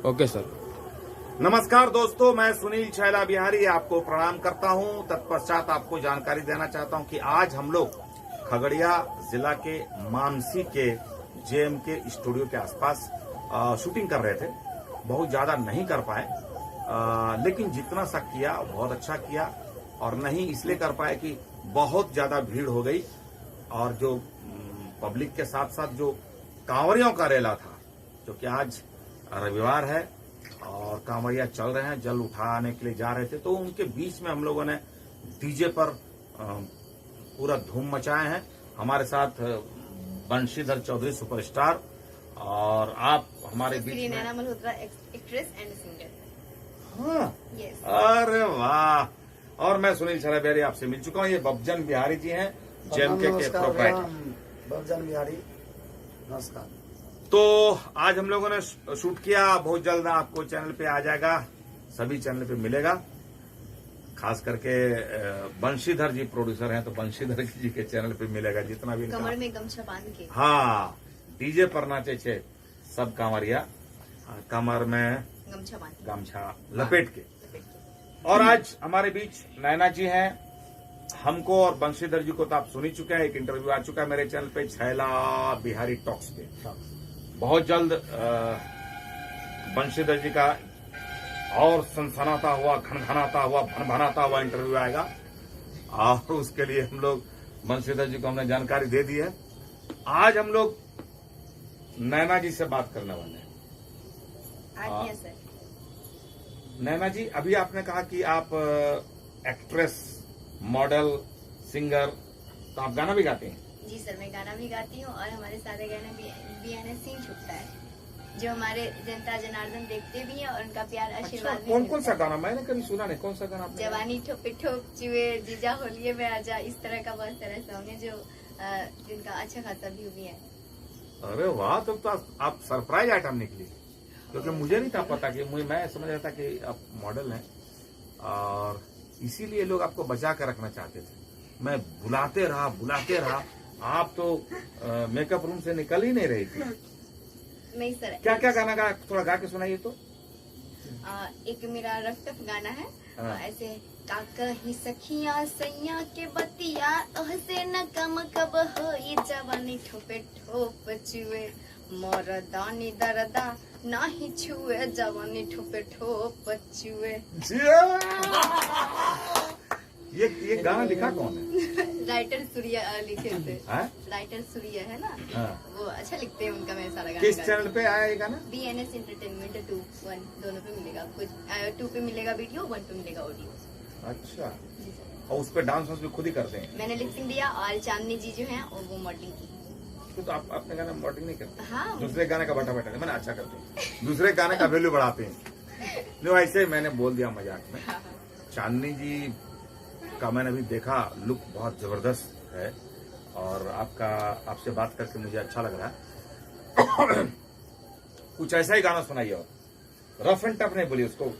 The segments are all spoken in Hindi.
Okay sir. नमस्कार दोस्तों, मैं सुनील छैला बिहारी आपको प्रणाम करता हूं। तत्पश्चात आपको जानकारी देना चाहता हूं कि आज हम लोग खगड़िया जिला के मानसी के जेएम के स्टूडियो के आसपास शूटिंग कर रहे थे। बहुत ज्यादा नहीं कर पाए, लेकिन जितना सा किया बहुत अच्छा किया। और नहीं इसलिए कर पाए कि बहुत ज्यादा भीड़ हो गई, और जो पब्लिक के साथ साथ जो कांवरियों का रेला था, जो कि आज रविवार है और कांवरिया चल रहे हैं, जल उठाने के लिए जा रहे थे, तो उनके बीच में हम लोगों ने डीजे पर पूरा धूम मचाए हैं। हमारे साथ बंशीधर चौधरी सुपरस्टार, और आप हमारे बीच में नैना मल्होत्रा, एक्ट्रेस एंड सिंगर। हाँ, यस। अरे वाह। और मैं सुनील छैला बिहारी आपसे मिल चुका हूँ। ये बब्जन बिहारी जी हैं, जेएमके के प्रोप्राइटर। बब्जन बिहारी, नमस्कार। तो आज हम लोगों ने शूट किया, बहुत जल्द आपको चैनल पे आ जाएगा, सभी चैनल पे मिलेगा। खास करके बंशीधर जी प्रोड्यूसर हैं, तो बंशीधर जी के चैनल पे मिलेगा जितना भी। कमर में गमछा बांध के, हाँ, डीजे पर नाचे छे सब कांवरिया, कमर में गमछा लपेट के। और आज हमारे बीच नैना जी हैं। हमको और बंशीधर जी को तो आप सुन ही चुके हैं, एक इंटरव्यू आ चुका है मेरे चैनल पे, छैला बिहारी टॉक्स पे। बहुत जल्द बंशीधर जी का और सनसनाता हुआ, खनखनाता हुआ, भनभनाता हुआ इंटरव्यू आएगा, और उसके लिए हम लोग बंशीधर जी को हमने जानकारी दे दी है। आज हम लोग नैना जी से बात करने वाले हैं। सर। नैना जी, अभी आपने कहा कि आप एक्ट्रेस, मॉडल, सिंगर, तो आप गाना भी गाते हैं? जी सर, मैं गाना भी गाती हूँ, और हमारे सारे गाने बीएनएस सीन छुपता है, जो हमारे जनता जनार्दन देखते भी हैं, और उनका प्यार आशीर्वाद भी। कौन कौन सा गाना? मैंने कभी सुना नहीं। कौन सा गाना? जवानी ठोपे ठोप चुए, जीजा होलिये में आजा, इस तरह का बहुत सारा सॉन्ग है जो जिनका अच्छा खासा व्यू भी है। अरे वाह, तो आप सरप्राइज आइटम निकली, क्योंकि मुझे नहीं था पता कि मैं समझ रहा था कि आप मॉडल हैं, और इसीलिए लोग आपको बचा कर रखना चाहते थे। मैं बुलाते रहा, आप तो मेकअप रूम से निकल ही नहीं रही थी। नहीं सर। क्या क्या गाना गा, थोड़ा गा के सुनाइए तो। एक मेरा रफ्टफ गाना है, हाँ। ऐसे काका ही सखिया सैया के बतिया, से न कम कब हो जवानी ठोपे ठोप चुए, मोर दानी दरदा नाही छुए, जवानी ठोपे ठोप चुए। ये गाना लिखा कौन है? राइटर सूर्या लिखे थे। हाँ? राइटर सूर्या है ना, हाँ। वो अच्छा लिखते हैं, उनका मैं सारा गाना। किस चैनल पे आया ये गाना? बीएनएस एंटरटेनमेंट 2, 1 दोनों पे मिलेगा आपको। 2 पे मिलेगा वीडियो, 1 पे मिलेगा ऑडियो। अच्छा। जी सर। और उस पे डांस भी खुद ही करते हैं? मैंने लिपसिंग दिया, और चांदनी जी जो हैं और वो मॉडलिंग की। तो आप अपने गाना मॉडलिंग नहीं करते? हाँ। दूसरे गाने का बैठा मैंने अच्छा करते हैं, दूसरे गाने का वैल्यू बढ़ाते हैं। जो ऐसे ही मैंने बोल दिया मजाक में। चांदनी जी का मैंने अभी देखा, लुक बहुत जबरदस्त है, और आपसे बात करके मुझे अच्छा लग रहा है। कुछ ऐसा ही गाना सुनाइए, और रफ एंड टफ नहीं बोलिए उसको,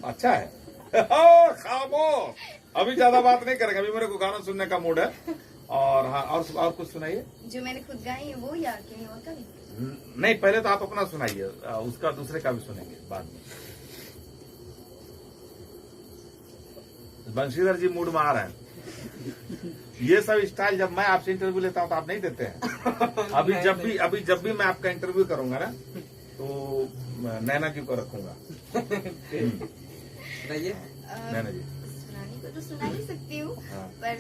अच्छा है। खामोश, अभी ज्यादा बात नहीं करेंगे, अभी मेरे को गाना सुनने का मूड है। और हाँ, और कुछ सुनाइए जो मैंने खुद गाई है वो, या किसी और का भी? नहीं, पहले तो आप अपना सुनाइए, उसका दूसरे का भी सुनेंगे बाद में। बंशीधर जी मूड में आ रहे हैं। ये सब स्टाइल जब मैं आपसे इंटरव्यू लेता हूं तो आप नहीं देते हैं। अभी जब भी मैं आपका इंटरव्यू करूंगा ना, तो नैना जी को रखूंगा। नैना जी सुनाने को तो सुना ही सकती हूँ, हाँ। पर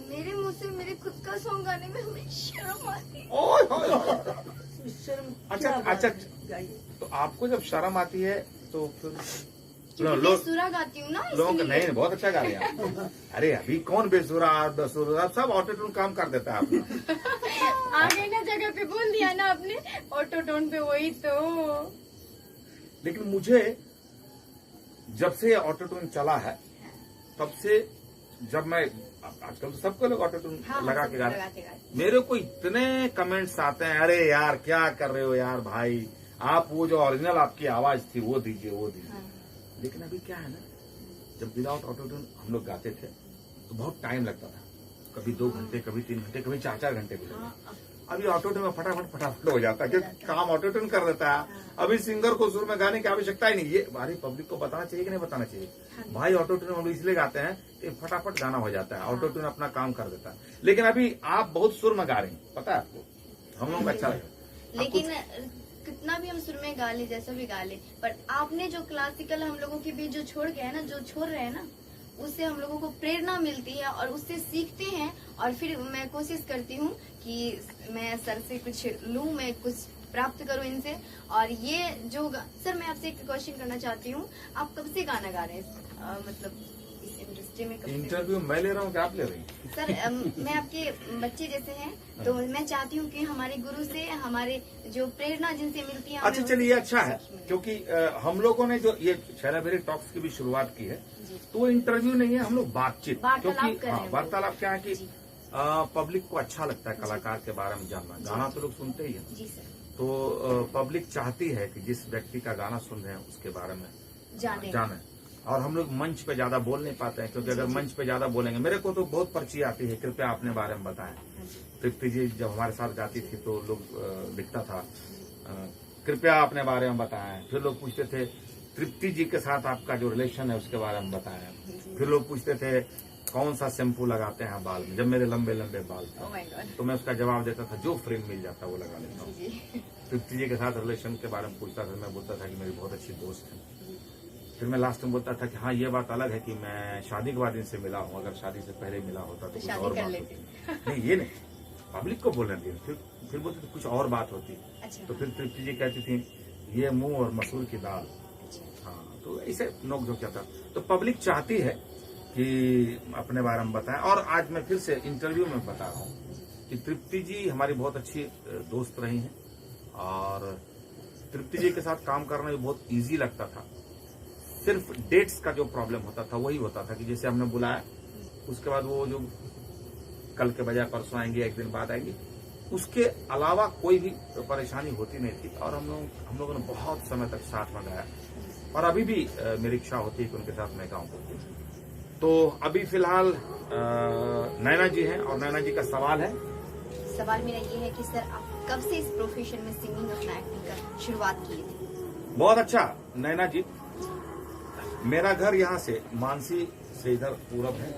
मेरे मुंह से मेरे खुद का सॉन्ग गाने में हमें शर्म आती है। अच्छा, तो आपको जब शर्म आती है तो फिर बेसुरा गाती हूँ ना, लोग नहीं, बहुत अच्छा गा रहे हैं। अरे अभी कौन बेसुरा बेसुरा, सब ऑटो टून काम कर देता है आपका। आगे ना जगह पे बोल दिया ना आपने, ऑटो टोन पे, वही तो। लेकिन मुझे जब से ऑटो टून चला है, तब से, जब मैं, आजकल तो सबको लोग ऑटो टून लगा के गा रहे हैं, मेरे को इतने कमेंट्स आते हैं, अरे यार क्या कर रहे हो यार भाई, आप वो जो ओरिजिनल आपकी आवाज थी वो दीजिए। लेकिन अभी क्या है ना, जब विदाउट ऑटो ट्यून हम लोग गाते थे तो बहुत टाइम लगता था, कभी 2 घंटे, कभी 3 घंटे, कभी 4-4 घंटे भी लगते। अभी ऑटो ट्यून में फटाफट हो जाता है क्योंकि काम ऑटो ट्यून कर देता है। अभी सिंगर को सुर में गाने की आवश्यकता ही नहीं। ये हमारी पब्लिक को बताना चाहिए कि नहीं बताना चाहिए? भाई ऑटो ट्यून हम इसलिए गाते हैं कि फटाफट गाना हो जाता है, ऑटो ट्यून अपना काम कर देता है। लेकिन अभी आप बहुत सुर में गा रहे हैं, पता है आपको, हम लोग को अच्छा लगा। लेकिन कितना भी हम सुर में गा ले, जैसा भी गा ले, पर आपने जो क्लासिकल हम लोगों के बीच जो छोड़ गया है ना, जो छोड़ रहे हैं ना, उससे हम लोगों को प्रेरणा मिलती है और उससे सीखते हैं। और फिर मैं कोशिश करती हूँ कि मैं सर से कुछ लूँ, मैं कुछ प्राप्त करूँ इनसे। और ये जो सर, मैं आपसे एक क्वेश्चन करना चाहती हूँ, आप कब से गाना गा रहे हैं? मतलब इस इंडस्ट्री में कब से? इंटरव्यू मैं ले रहा हूँ कि आप ले रही हैं? सर मैं आपके बच्चे जैसे हैं, तो मैं चाहती हूँ कि हमारे गुरु से हमारे जो प्रेरणा जिनसे मिलती है। अच्छा चलिए, अच्छा है क्योंकि हम लोगों ने जो ये छैला बिहारी टॉक्स की भी शुरुआत की है, तो वो इंटरव्यू नहीं है, हम लोग बातचीत, क्योंकि वार्तालाप क्या है कि पब्लिक को अच्छा लगता है कलाकार के बारे में जानना। गाना तो लोग सुनते ही है, जी सर। तो पब्लिक चाहती है कि जिस व्यक्ति का गाना सुन रहे हैं उसके बारे में जाने। और हम लोग मंच पे ज्यादा बोल नहीं पाते हैं, क्योंकि अगर मंच पे ज्यादा बोलेंगे, मेरे को तो बहुत पर्ची आती है, कृपया अपने बारे में बताएं। तृप्ति जी जब हमारे साथ जाती थी तो लोग दिखता था, कृपया अपने बारे में बताएं। फिर लोग पूछते थे तृप्ति जी के साथ आपका जो रिलेशन है उसके बारे में बताएं। फिर लोग पूछते थे कौन सा शैम्पू लगाते हैं बाल में, जब मेरे लंबे लंबे बाल थे तो मैं उसका जवाब देता था जो फ्रेम मिल जाता वो लगा लेता हूँ। तृप्ति जी के साथ रिलेशन के बारे में पूछता था, मैं बोलता था कि मेरी बहुत अच्छी दोस्त है। फिर मैं लास्ट में बोलता था कि हाँ ये बात अलग है कि मैं शादी के बाद इनसे मिला हूँ, अगर शादी से पहले मिला होता तो कुछ और बात होती। नहीं ये नहीं, पब्लिक को बोलने दिए। फिर बोलते थे कुछ और बात होती। तो फिर तृप्ति जी कहती थी ये मुंह और मसूर की दाल। हाँ, तो ऐसे नोक झोंक जाता। तो पब्लिक चाहती है कि अपने बारे में बताएं। और आज मैं फिर से इंटरव्यू में बता रहा हूँ कि तृप्ति जी हमारी बहुत अच्छी दोस्त रही हैं और तृप्ति जी के साथ काम करना भी बहुत इजी लगता था। सिर्फ डेट्स का जो प्रॉब्लम होता था वही होता था कि जैसे हमने बुलाया उसके बाद वो जो कल के बजाय परसों आएंगे, एक दिन बाद आएंगे, उसके अलावा कोई भी परेशानी होती नहीं थी। और हम लोगों ने बहुत समय तक साथ में गाया और अभी भी मेरी इच्छा होती है कि उनके साथ मैं गाऊं। तो अभी फिलहाल नैना जी हैं और नैना जी का सवाल मेरा ये है कि सर आप कब से इस प्रोफेशन में सिंगिंग अपना एक्टिंग का शुरुआत किए थे? बहुत अच्छा नैना जी, मेरा घर यहाँ से मानसी से इधर पूरब है।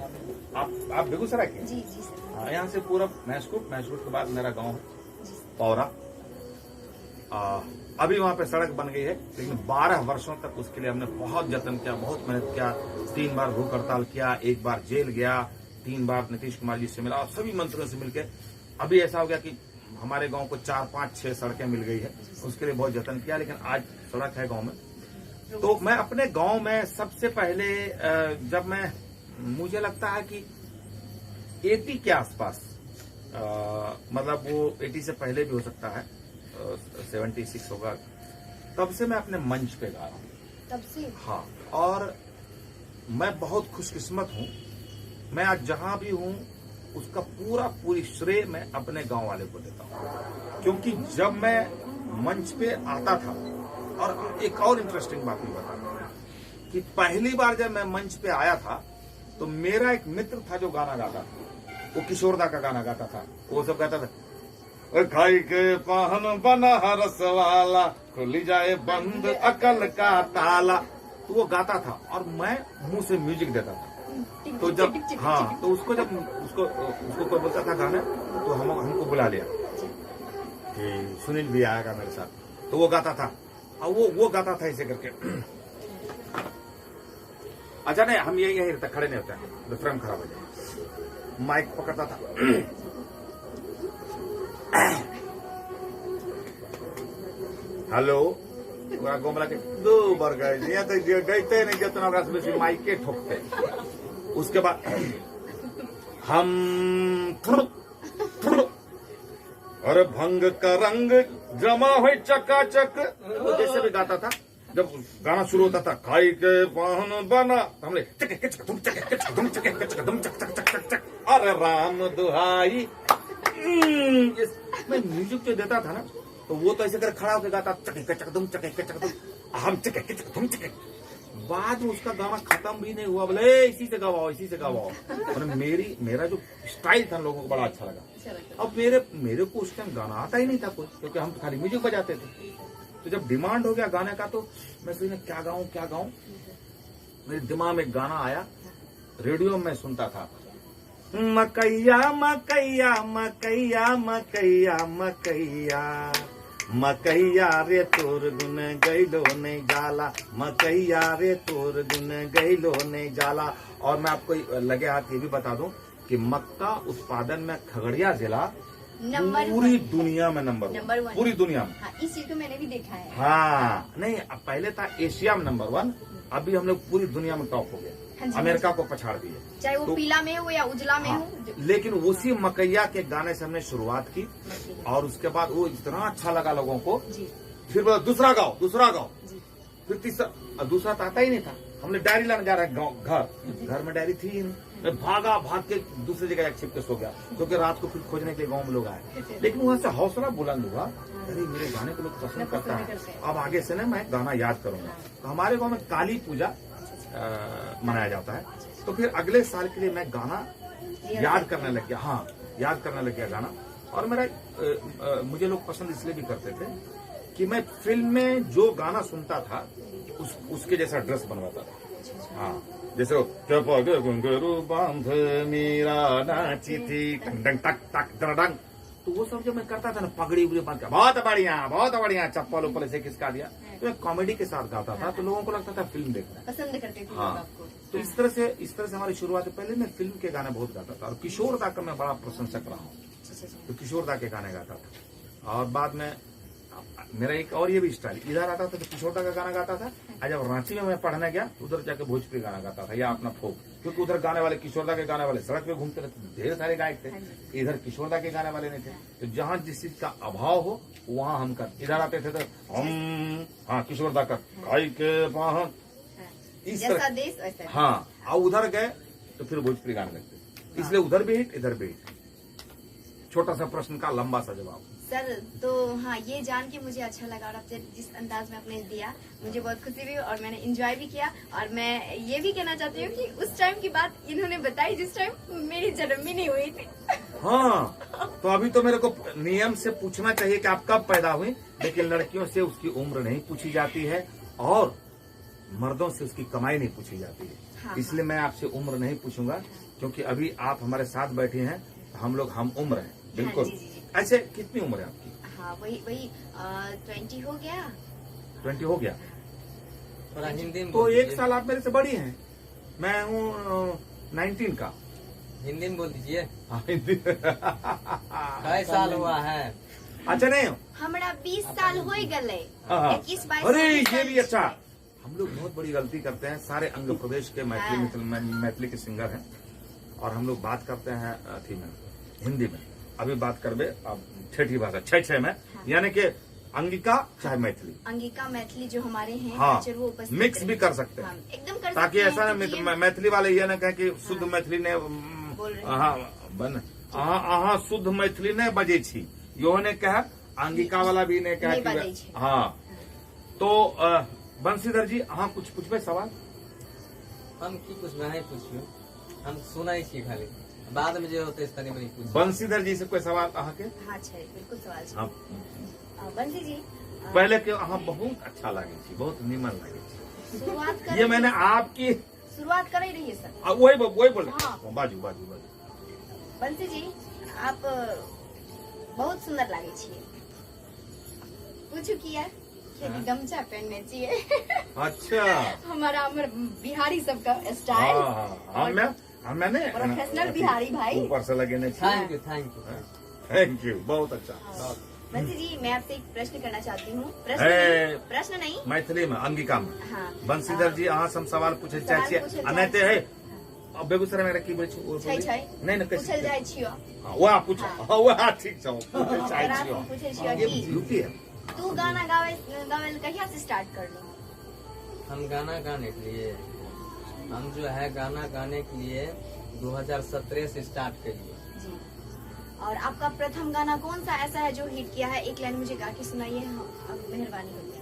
आप बेगूसराय के? जी जी सर। हाँ, यहाँ से पूरब महसूट के बाद मेरा गांव है पौरा। अभी वहाँ पे सड़क बन गई है, लेकिन 12 वर्षों तक उसके लिए हमने बहुत जतन किया, बहुत मेहनत किया। 3 बार भूख हड़ताल किया, 1 बार जेल गया, 3 बार नीतीश कुमार जी से मिला और सभी मंत्रियों से मिलकर अभी ऐसा हो गया कि हमारे गांव को 4, 5, 6 सड़कें मिल गई है। उसके लिए बहुत जतन किया, लेकिन आज सड़क है गांव में। तो मैं अपने गांव में सबसे पहले जब मुझे लगता है कि 80 के आसपास, मतलब वो 80 से पहले भी हो सकता है, 76 होगा, तब से मैं अपने मंच पे गा रहा हूँ। तब से? हाँ। और मैं बहुत खुशकिस्मत हूँ, मैं आज जहां भी हूँ उसका पूरी श्रेय मैं अपने गांव वाले को देता हूँ। क्योंकि जब मैं मंच पे आता था, और एक और इंटरेस्टिंग बात भी बता दूं कि पहली बार जब मैं मंच पे आया था तो मेरा एक मित्र था जो गाना गाता था, वो किशोरदा का गाना गाता था। वो सब गाता था खाई के पाहन बना रस वाला, खुली जाए बंद अकल का ताला। तो वो गाता था और मैं मुंह से म्यूजिक देता था। तो जब तो उसको कोई बोलता था गाना, तो हमको बुला लिया कि सुनील भी आएगा मेरे साथ, तो वो गाता था और वो गाता था ऐसे करके। अच्छा नहीं, हम यही रहता, खड़े नहीं होते हैं, तो फ्रेम खराब हो जाए। माइक पकड़ता था हेलो गोमला के 2 बार गए तो गईते नहीं जितना बेसी माइके ठोकते। उसके बाद हम अरे भंग का रंग जमा हो चकाचक, वो जैसे भी गाता था। जब गाना शुरू होता था खाई के पाहन बना, हमने अरे राम दुहाई, मैं म्यूजिक जो देता था ना, तो वो तो ऐसे कर खड़ा होकर गाता चक चक दुम चक चक दुम, हम चक चक दुम चक। बाद में उसका गाना खत्म भी नहीं हुआ, बोले इसी से गवाओ इसी से गवाओ। मेरा जो स्टाइल था लोगों को बड़ा अच्छा लगा। अब मेरे को उस टाइम गाना आता ही नहीं था कोई, क्योंकि हम खाली म्यूजिक बजाते थे। तो जब डिमांड हो गया गाने का तो मैं सोचा क्या गाऊं। मेरे दिमाग में गाना आया, रेडियो में सुनता था, मकैया मकैया मकैया मकैया मकैया मकैया रे तोर गुन गैलो नहीं जाला, मकैया रे तोर गुन गैलो नहीं जाला। और मैं आपको लगे हाथ ये भी बता दूं कि मक्का उत्पादन में खगड़िया जिला पूरी दुनिया में नंबर 1, पूरी दुनिया में। हाँ, इस चीज को मैंने भी देखा है। हाँ नहीं, अब पहले था एशिया में नंबर 1, अभी हम लोग पूरी दुनिया में टॉप हो गए। हाँ जी, अमेरिका को पछाड़ दिए, चाहे वो पीला में हो या उजला में हाँ, हो। लेकिन उसी मकैया के गाने से हमने शुरुआत की और उसके बाद वो इतना अच्छा लगा लोगों को। जी। फिर बोला दूसरा गाओ जी। फिर तीसरा, दूसरा तो आता ही नहीं था। हमने डायरी लाने जा रहा है घर में डायरी थी ही नहीं। मैं भाग के दूसरी जगह छिप के सो गया, क्योंकि रात को फिर खोजने के लिए गाँव में लोग आए। लेकिन वहां से हौसला बुलंद हुआ, अरे मेरे गाने को लोग पसंद करता है, अब आगे से ना मैं गाना याद करूंगा। तो हमारे गाँव में काली पूजा मनाया जाता है, तो फिर अगले साल के लिए मैं गाना याद करने लग गया। हाँ, याद करने लग गया गाना। और मेरा मुझे लोग पसंद इसलिए भी करते थे कि मैं फिल्म में जो गाना सुनता था उसके जैसा ड्रेस बनवाता था। हाँ, जैसे घुंघरू बांध मीरा नाची थी टंग टंग टक टक टंग, तो वो सब जब मैं करता था ना, पगड़ी उगड़ी बांध के बहुत बढ़िया चप्पल उप्पल से खिसका दिया, तो मैं कॉमेडी के साथ गाता था, तो लोगों को लगता था फिल्म देखना पसंद करते थे हाँ। लोग आपको। तो इस तरह से हमारी शुरुआत। पहले मैं फिल्म के गाने बहुत गाता था और किशोर दा का मैं बड़ा प्रशंसक रहा हूँ, तो किशोर दा के गाने गाता था। और बाद में मेरा एक और ये भी स्टाइल, इधर आता था तो किशोर दा का गाना गाता था, और जब रांची में मैं पढ़ने गया उधर जाके भोजपुरी गाना गाता था या अपना फोक, क्योंकि उधर गाने वाले किशोर दा के गाने वाले सड़क पे घूमते रहते थे, ढेर सारे गायक थे। इधर किशोर दा के गाने वाले नहीं थे, तो जहाँ जिस चीज का अभाव हो वहाँ हम कर, इधर आते थे तो हम हाँ किशोर दा का खाई के पाहन इस जैसा तरह। देश वैसा। हाँ, और उधर गए तो फिर भोजपुरी गाने लगते, इसलिए उधर भी हिट इधर भी हिट। छोटा सा प्रश्न का लंबा सा जवाब। सर तो हाँ, ये जान के मुझे अच्छा लगा और आपने जिस अंदाज में आपने दिया मुझे बहुत खुशी हुई और मैंने एंजॉय भी किया। और मैं ये भी कहना चाहती हूँ कि उस टाइम की बात इन्होंने बताई जिस टाइम मेरी जन्म भी नहीं हुई थी। हाँ, तो अभी तो मेरे को नियम से पूछना चाहिए कि आप कब पैदा हुई, लेकिन लड़कियों से उसकी उम्र नहीं पूछी जाती है और मर्दों से उसकी कमाई नहीं पूछी जाती है। हाँ, इसलिए मैं आपसे उम्र नहीं पूछूंगा, क्योंकि अभी आप हमारे साथ बैठे हैं, हम लोग हम उम्र हैं बिल्कुल। हाँ, जी। ऐसे कितनी उम्र है आपकी? हाँ, वही 20 हो गया। 20 हो गया। थोड़ा हिंदी में तो बोल एक दीजिए। साल आप मेरे से बड़ी हैं, मैं हूँ 19 का। हिंदी में बोल दीजिए। हाँ, हिंदी। कई साल हुआ है? अच्छा नहीं हमारा 20 साल हो गए। हाँ। 21-22 अरे ये भी अच्छा। हम लोग बहुत बड़ी गलती करते हैं, सारे अंग प्रदेश के मैथिली के सिंगर हैं और हम लोग बात करते हैं अथी में, हिंदी में। अभी बात करबे अब ठेठी भाषा 6 में, यानी कि अंगिका चाहे मैथिली, अंगिका मैथिली जो हमारे हैं हाँ, कल्चर वो उपस्थित मिक्स भी रहे। कर सकते हाँ, हैं, एकदम कर ताकि सकते ऐसा हैं, ना क्योंकि मैथिली वाले ये ना कहें कि शुद्ध हाँ। मैथिली ने बोल रहे हैं। अहाँ शुद्ध मैथिली नहीं बजे छी, यो ने कहा अंगिका वाला भी ने कहा नहीं बजै कि छी। हाँ। तो बंशीधर जी अहाँ कुछ पूछबे सवाल? हम की पूछबे नहीं पूछियो, हम सुनाई छी खाली, बाद में जो होते इस तनी में पूछ। बंशीधर जी से कोई सवाल अहाँ के? हाँ छै, बिल्कुल सवाल छै। हाँ, बंसी जी पहले के अहाँ बहुत अच्छा लागे छी, बहुत निमन लागे छी। शुरुआत कर ये मैंने आपकी शुरुआत कर ही रही है सर। वही बोले हाँ। बाजू। बंसी जी आप बहुत सुंदर लागे छियै। पूछू किया कि गमछा पहनने चाहिए। अच्छा। हमारा हमर बिहारी सबका स्टाइल। मैंने प्रोफेशनल बिहारी भाई। ऊपर से लगे नहीं। थैंक यू थैंक यू, बहुत अच्छा। बंसी जी मैं आपसे एक प्रश्न करना चाहती हूँ। ए, प्रश्न नहीं, मैथिली में अंगिका में हाँ। बंशीधर जी अहाँ से हम सवाल पूछे चाहे सवाल पूछल छियै, नहीं चाहै है अब बेगूसराय में रखी बोले छै नहीं पूछल जाइ छियो। वहाँ पूछो, हाँ। वहाँ ठीक छौ, पूछे चाहे अगर आप छियै। पूछे छियो ये कि ब्यूटी है। तू गाना गावे कहिया से स्टार्ट कर लो? हम गाना गाने के लिए, हम जो है गाना गाने के लिए 2017 से स्टार्ट करिए जी। और आपका प्रथम गाना कौन सा ऐसा है जो हिट किया है? एक लाइन मुझे गा के सुनाइए, अब मेहरबानी होगी।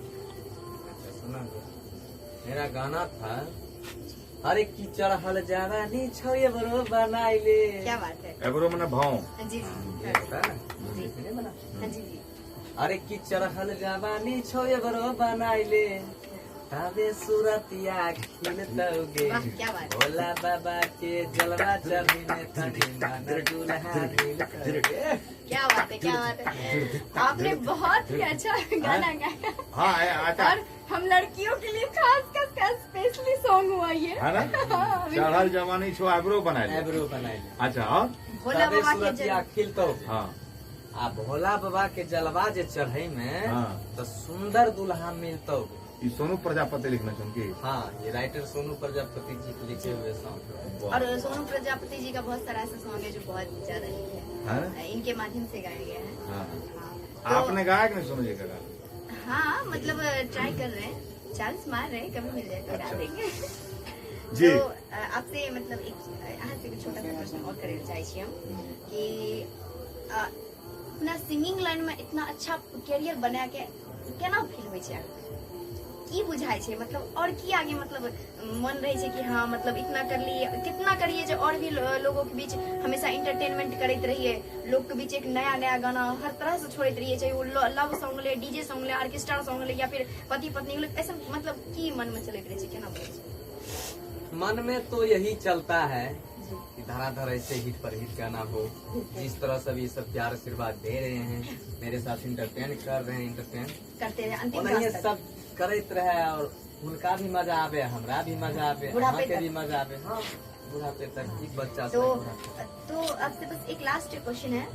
अच्छा सुना दो। मेरा गाना था, अरे कीचड़ हल जवानी छोये बरो बनाइले। क्या बात है। एबरो मैंने भाव जी ये होता है ना, जी। इसने बना। हाँ जी जी। अरे कीचड़ हल जवानी छोये बरो बनाइले, ताबे सूरतिया खिलतोगे, वाह, क्या बात है। भोला बाबा के जलवा चढ़ीने तनी मन दुल्हा मिलतोगे। क्या बात है, क्या बात है। आपने बहुत ही अच्छा गाना गाया। हाँ अच्छा और हम लड़कियों के लिए खास कर स्पेशली सॉन्ग हुआ ये। है ना, हाँ, चढ़ल जवानी छो आइब्रो बनाए। एब्रो बनाइले, अच्छा और भोला ताबे बाबा के सूरतिया जल। खिलतोगे। हाँ आ भोला बाबा के जलवा जे चढ़े में हाँ। तो सुंदर दुल्हा मिलतोगे। ये सोनू प्रजापति लिखना चाहिए। हाँ, ये राइटर सोनू प्रजापति जी के लिखे हुए सॉन्ग। और सोनू प्रजापति जी का बहुत सारा ऐसा सॉन्ग है जो बहुत ज्यादा हिट है, इनके माध्यम से गाया गया है। हाँ। हाँ। आपने गाया कि नहीं सोनू जी का गाना? हाँ, मतलब ट्राई कर रहे हैं, चांस मार रहे हैं, कभी मिल जाए तो गा अच्छा। देंगे। जी। तो आपसे मतलब एक यहाँ से छोटा सा प्रश्न और करे चाहिए हम कि अपना सिंगिंग लाइन में इतना अच्छा कैरियर बना के केना फील होइ छै, की बुझाई छै, मतलब और की आगे मतलब मन रहे छै कि हाँ मतलब इतना कर लिए, कितना करिए जो और भी लोगों के बीच हमेशा इंटरटेनमेंट करते रहिए, लोग के बीच एक नया नया गाना हर तरह से छोड़ते रहिए, चाहे वो लव सॉन्ग ले, डीजे सॉन्ग ले, ऑर्केस्ट्रा सॉन्ग ले, या फिर पति पत्नी ले, ऐसा मतलब की मन में चलते रहे छै, केना बुझाई छै? मन में तो यही चलता है कि धराधर ऐसे हिट पर हिट गाना हो, जिस तरह से भी सब प्यार आशीर्वाद दे रहे हैं, मेरे साथ इंटरटेन कर रहे हैं, इंटरटेन करते रहे अंतिम उन्हें सांस तक। सब करते रहे, और उनका भी मजा आवे, हमरा भी मजा आवे, बुढ़ापे अहाँ के तक। भी मजा आवे। हाँ, बुढ़ापे तक एक बच्चा से तो बुढ़ापे। तो आपसे बस एक लास्ट क्वेश्चन है,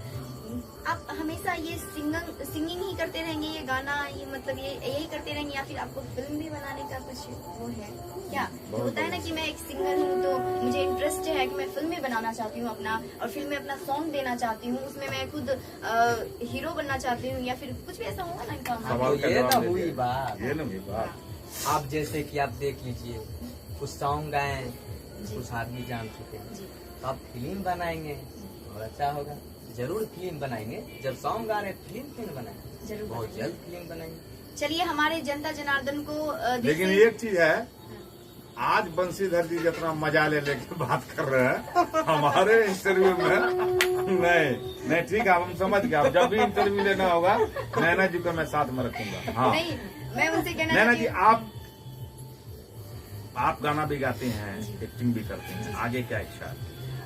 आप हमेशा ये सिंगिंग ही करते रहेंगे, ये गाना ये मतलब ये यही करते रहेंगे, या फिर आपको फिल्म भी बनाने का कुछ वो है क्या? तो होता है ना कि मैं एक सिंगर हूँ तो मुझे इंटरेस्ट है कि मैं फिल्म भी बनाना चाहती हूँ अपना, और फिल्म में अपना सॉन्ग देना चाहती हूँ, उसमें मैं खुद हीरो बनना चाहती हूँ, या फिर कुछ भी ऐसा होगा ना इनका। सवाल का ये जवाब तो दे हुई दिया। बात। ये ना हुई बात। आप जैसे कि आप देख लीजिए, कुछ सॉन्ग गाए, जी। कुछ आदमी जान चुके हैं, जी तो आप फिल्म बनाएंगे और अच्छा होगा। जरूर फिल्म बनाएंगे, जब सॉन्ग गा रहे फिल्म बनाएंगे, जरूर बहुत बनाएंगे। जल्द फिल्म बनाएंगे। चलिए, हमारे जनता जनार्दन को दिल लेकिन से- एक चीज है, आज बंशीधर जी जितना मजा ले लेके बात कर रहे हैं हमारे इंटरव्यू में, नहीं ठीक है, हम समझ गए। अब जब भी इंटरव्यू लेना होगा नैना जी को मैं साथ में रखूंगा। हाँ नहीं, मैं उनसे कहना नैना जी, चाहती आप गाना भी गाते हैं, एक्टिंग भी करते हैं, आगे क्या इच्छा है?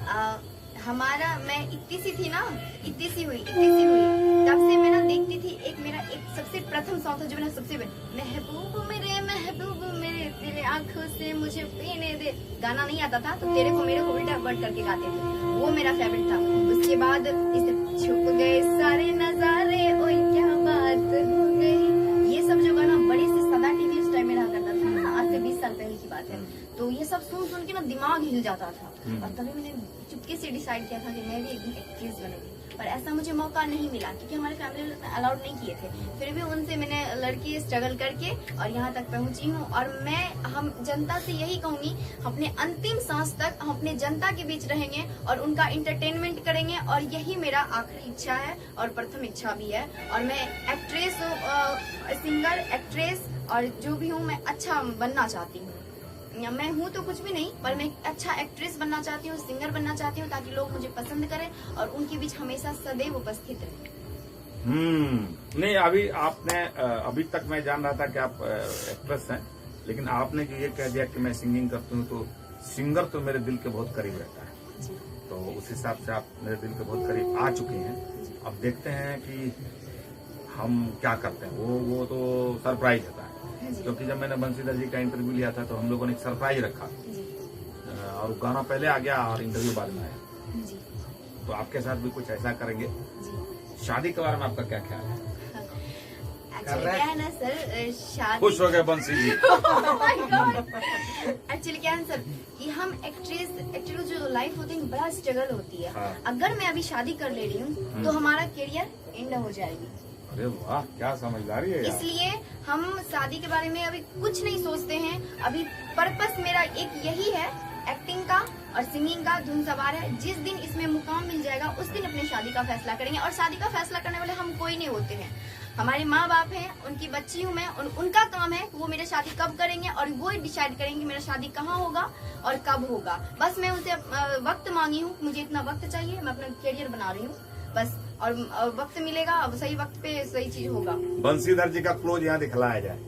हूँ, हमारा मैं इतनी सी थी ना, इतनी सी हुई तब से मैं ना देखती थी, मेरा एक सबसे प्रथम सॉन्ग था जो मैंने सबसे महबूब मेरे तेरे आंखों से मुझे पीने दे, गाना नहीं आता था तो तेरे को मेरे को उल्टा वर्ड करके गाते थे, वो मेरा फेवरेट था। उसके बाद इस छुप गए सारे नजारे, ओए क्या बात हो गई, ये सब जो गाना बड़ी सी सदा टीवी उस टाइम में रहा करता था ना, आज से 20 साल पहले की बात है, तो ये सब सुन के ना दिमाग हिल जाता था, और तभी मैंने चुपके से डिसाइड किया था कि मैं भी एक दिन एक्ट्रेस बनूंगी, पर ऐसा मुझे मौका नहीं मिला क्योंकि हमारे फैमिली अलाउड नहीं किए थे। फिर भी उनसे मैंने लड़की स्ट्रगल करके और यहाँ तक पहुंची हूँ, और हम जनता से यही कहूंगी, अपने अंतिम सांस तक हम अपने जनता के बीच रहेंगे और उनका इंटरटेनमेंट करेंगे, और यही मेरा आखिरी इच्छा है और प्रथम इच्छा भी है। और मैं एक्ट्रेस, सिंगर, एक्ट्रेस और जो भी हूँ, मैं अच्छा बनना चाहती हूँ। मैं हूँ तो कुछ भी नहीं, पर मैं एक अच्छा एक्ट्रेस बनना चाहती हूँ, सिंगर बनना चाहती हूँ, ताकि लोग मुझे पसंद करें और उनके बीच हमेशा सदैव उपस्थित रहें। नहीं, अभी तक मैं जान रहा था कि आप एक्ट्रेस हैं, लेकिन आपने जो ये कह दिया कि मैं सिंगिंग करती हूँ, तो सिंगर तो मेरे दिल के बहुत करीब रहता है, तो उस हिसाब से आप मेरे दिल के बहुत करीब आ चुके हैं। अब देखते हैं कि हम क्या करते हैं, वो तो सरप्राइज होता है, क्योंकि जब मैंने बंशीधर जी का इंटरव्यू लिया था तो हम लोगों ने एक सरप्राइज रखा, और गाना पहले आ गया और इंटरव्यू बाद में आया, तो आपके साथ भी कुछ ऐसा करेंगे। शादी के बारे में आपका क्या ख्याल है? एक्चुअली क्या है ना सर, शादी खुश हो गए बंसी जी। एक्चुअली क्या है सर कि हम एक्ट्रेस जो लाइफ होती है बड़ा स्ट्रगल होती है। हाँ। अगर मैं अभी शादी कर ले रही हूँ तो हमारा करियर एंड हो जाएगी, अरे वाह, क्या समझदारी है यार। इसलिए हम शादी के बारे में अभी कुछ नहीं सोचते हैं। अभी पर्पस मेरा एक यही है, एक्टिंग का और सिंगिंग का धुन सवार है। जिस दिन इसमें मुकाम मिल जाएगा उस दिन अपने शादी का फैसला करेंगे, और शादी का फैसला करने वाले हम कोई नहीं होते हैं, हमारे माँ बाप हैं, उनकी बच्ची हूँ मैं, उनका काम है वो मेरा शादी कब करेंगे और वो डिसाइड करेंगे मेरा शादी कहाँ होगा और कब होगा। बस मैं उनसे वक्त मांगी हूँ, मुझे इतना वक्त चाहिए, मैं अपना करियर बना रही हूँ बस, और वक्त मिलेगा, अब सही वक्त पे सही चीज होगा। बंसीधर जी का क्लोज यहाँ दिखलाया जाए,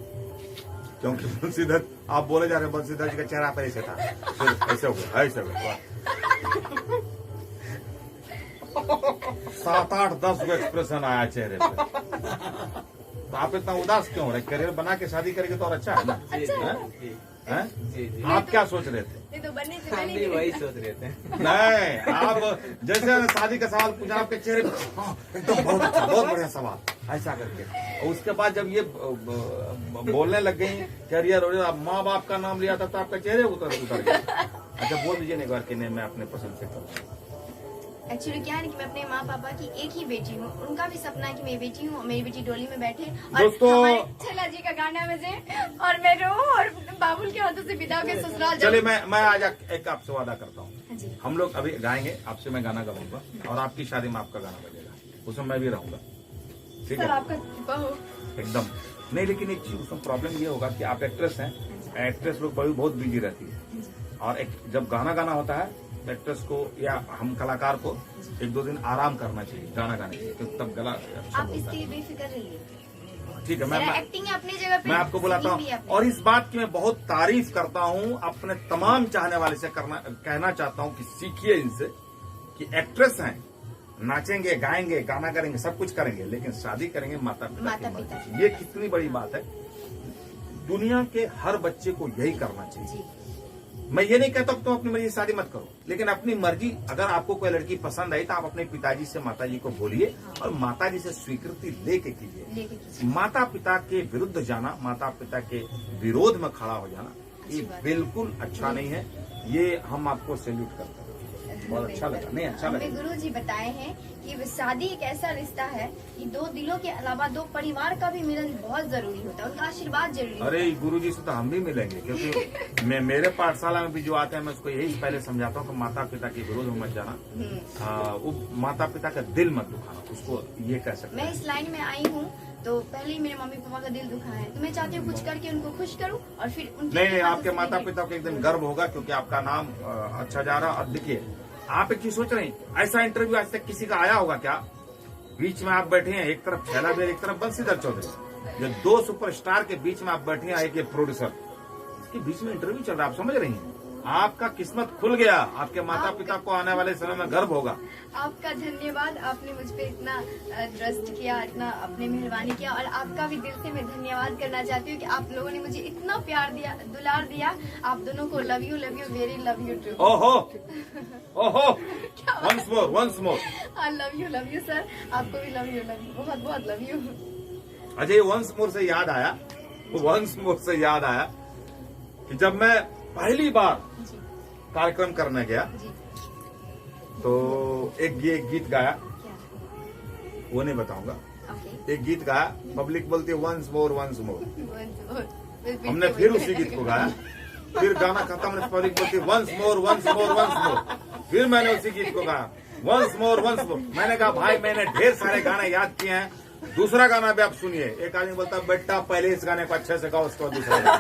क्योंकि बंसीधर आप बोले जा रहे, बंसीधर जी का चेहरा पर ऐसे था, फिर ऐसे हो गया, ऐसे हो गया। 7, 8, 10 को एक्सप्रेशन आया चेहरे पे। तो आप इतना उदास क्यों हो रहे? करियर बना के शादी करेंगे तो और अच्छा है ना? हैं? जी जी, आप क्या सोच रहे थे? नहीं तो बनने से हम भी बनेंगे। वही सोच रहे थे। नहीं, आप जैसे शादी का सवाल पूछा आपके चेहरे पे, हाँ, एकदम बहुत अच्छा, बहुत बढ़िया सवाल, ऐसा करके। और उसके बाद जब ये बोलने लग गई करियर और माँ बाप का नाम लिया था तो आपका चेहरे उतर गया। अच्छा बोल दीजिए एक बार कि नहीं मैं अपने पसंद से करूँ। एक्चुअली क्या है ना कि मैं अपने माँ पापा की एक ही बेटी हूँ, उनका भी सपना है कि मेरी बेटी हूँ, मेरी बेटी डोली में बैठे और दोस्तों, हमारे छला जी का गाना बजे और मैं रो और बाबुल के हाथों से विदा के ससुराल चलिए जाऊं। मैं आज एक आपसे वादा करता हूँ, हाँ जी। हम लोग अभी गाएंगे, आपसे मैं गाना गाऊंगा और आपकी शादी में आपका गाना बजेगा, उसमें मैं भी रहूंगा, ठीक सर है? आपका बहू एकदम नहीं, लेकिन एक चीज उसमें प्रॉब्लम ये होगा कि आप एक्ट्रेस हैं, एक्ट्रेस लोग बड़ी बहुत बिजी रहती है, और जब गाना गाना होता है एक्ट्रेस को या हम कलाकार को 1-2 दिन आराम करना चाहिए गाना गाने के, क्योंकि तब गला अच्छा आप बोलता इसके लिए है। बेफिक्र रहिए, ठीक है, मेरा एक्टिंग है अपनी जगह पे, मैं आपको बुलाता singing भी हूँ अपनी। और इस बात की मैं बहुत तारीफ करता हूँ, अपने तमाम चाहने वाले से कहना चाहता हूँ कि सीखिए इनसे कि एक्ट्रेस हैं, नाचेंगे, गाएंगे, गाना करेंगे, सब कुछ करेंगे, लेकिन शादी करेंगे माता पिता की मर्जी से। ये कितनी बड़ी बात है, दुनिया के हर बच्चे को यही करना चाहिए। जी मैं ये नहीं कहता तुम अपनी मर्जी से शादी मत करो, लेकिन अपनी मर्जी, अगर आपको कोई लड़की पसंद आई तो आप अपने पिताजी से माताजी को बोलिए और माताजी से स्वीकृति लेके कीजिए। लेके कीजिए। माता पिता के विरुद्ध जाना, माता पिता के विरोध में खड़ा हो जाना, ये बिल्कुल अच्छा नहीं है। ये हम आपको सैल्यूट करते हैं, बहुत अच्छा लगा, नहीं अच्छा हमें लगा। गुरु जी बताए हैं कि शादी एक ऐसा रिश्ता है कि 2 दिलों के अलावा 2 परिवार का भी मिलन बहुत जरूरी होता है, उनका आशीर्वाद जरूरी होता है। अरे गुरुजी से तो हम भी मिलेंगे, क्योंकि मेरे पाठशाला में भी जो आते हैं मैं उसको यही पहले समझाता हूँ कि माता पिता के विरोध में मत जाना, वो माता पिता का दिल मत दुखाना, उसको ये कह सकते मैं हैं। इस लाइन में आई हूँ तो पहले ही मेरे मम्मी पापा का दिल दुखा है, तो मैं चाहती हूँ कुछ करके उनको खुश करूँ और फिर उनके नहीं, हाथों आपके से माता लेके- पिता को एक दिन गर्व होगा, क्योंकि आपका नाम अच्छा जा रहा। और देखिए, आप एक चीज सोच रहे हैं, ऐसा इंटरव्यू आज तक किसी का आया होगा क्या? बीच में आप बैठे हैं, एक तरफ छैला बेर, एक तरफ बंसीधर चौधरी, जो 2 सुपरस्टार के बीच में आप बैठे हैं, एक ये प्रोड्यूसर, इसके बीच में इंटरव्यू चल रहा है, आप समझ रही हैं? आपका किस्मत खुल गया, आपके माता पिता को आने वाले समय में गर्व होगा। आपका धन्यवाद, आपने मुझ पे इतना ट्रस्ट किया, इतना अपने मेहरबानी किया, और आपका भी दिल से मैं धन्यवाद करना चाहती हूँ कि आप लोगों ने मुझे इतना प्यार दिया, दुलार दिया। आप दोनों को love you, very love you too. ओहो ओहो, once more I love you sir, आपको भी लव यू, बहुत बहुत love you. Ajay, once more से याद आया कि जब मैं पहली बार जी कार्यक्रम करने गया जी, तो एक गीत गाया, क्या? वो नहीं बताऊंगा। ओके, एक गीत गाया, पब्लिक बोलती है वंस मोर। हमने हमने फिर उसी गीत को गाया, फिर गाना खत्म होने पब्लिक बोलती वंस मोर। फिर मैंने उसी गीत को गाया, वंस मोर। मैंने कहा भाई मैंने ढेर सारे गाने याद किए हैं, दूसरा गाना भी आप सुनिए। एक आदमी बोलता बेटा पहले इस गाने को अच्छे से गाओ, उसके बाद दूसरा गाना।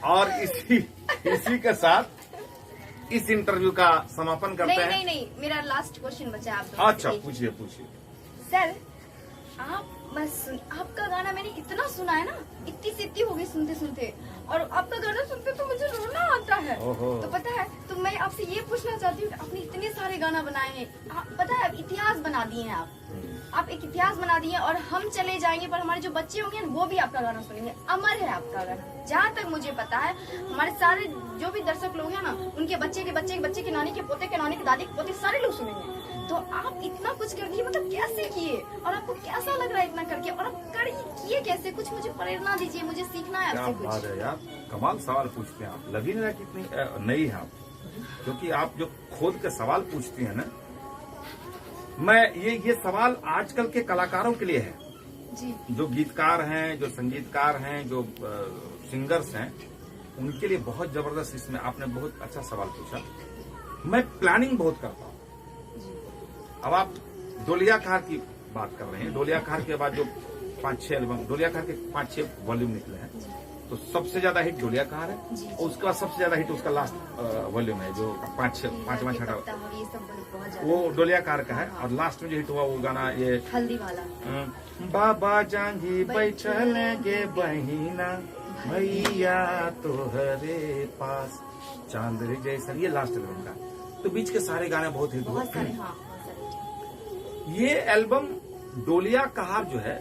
और इसी के साथ इस इंटरव्यू का समापन करते हैं। नहीं, मेरा लास्ट क्वेश्चन बचा है आप दोनों अच्छा से। पूछिए। सर, आपका गाना मैंने इतना सुना है ना, इतनी सिद्धि हो गई सुनते सुनते, और आपका गाना सुनते तो मुझे रोना आता है। ओहो। तो पता है, तो मैं आपसे ये पूछना चाहती हूँ कि आपने इतने सारे गाना बनाए हैं, पता है आप इतिहास बना दिए हैं, आप एक इतिहास बना दिए, और हम चले जाएंगे पर हमारे जो बच्चे होंगे वो भी आपका गाना सुनेंगे, अमर है आपका गाना। जहाँ तक मुझे पता है, हमारे सारे जो भी दर्शक लोग हैं ना, उनके बच्चे के बच्चे के बच्चे के नानी के पोते के नानी के दादी के पोते सारे लोग सुनेंगे। तो आप इतना कुछ कर दिए, मतलब कैसे किए, और आपको कैसा लग रहा है इतना करके, और आप किए कैसे? कुछ मुझे प्रेरणा दीजिए, मुझे सीखना है क्या आपसे बात कुछ। है यार, कमाल सवाल पूछते हैं आप। लग ही नहीं रहा कितनी नई है आप, क्योंकि आप जो खोद के सवाल पूछती हैं ना, मैं ये सवाल आजकल के कलाकारों के लिए है, जी जो गीतकार हैं, जो संगीतकार हैं, जो सिंगर्स हैं, उनके लिए बहुत जबरदस्त। इसमें आपने बहुत अच्छा सवाल पूछा। मैं प्लानिंग बहुत करता हूँ। अब आप डोलिया खार की बात कर रहे हैं। डोलिया कार के बाद जो 5-6 एल्बम, डोलिया कार के 5-6 वॉल्यूम निकले हैं, तो सबसे ज्यादा हिट डोलिया कार है, और उसके बाद सबसे ज्यादा हिट उसका लास्ट वॉल्यूम है जो 5वां छठा, ये सब बहुत ज्यादा वो डोलिया कार का है। और लास्ट में जो हिट हुआ वो गाना ये हल्दी वाला, बाबा जांगी बैठलेंगे बहिना भैया तोहरे पास चांदनी जैसा, ये लास्ट एल्बम का। तो बीच के सारे गाने बहुत हिट हुए। बहुत सारे, हाँ बहुत सारे। ये एल्बम डोलिया कहार जो है,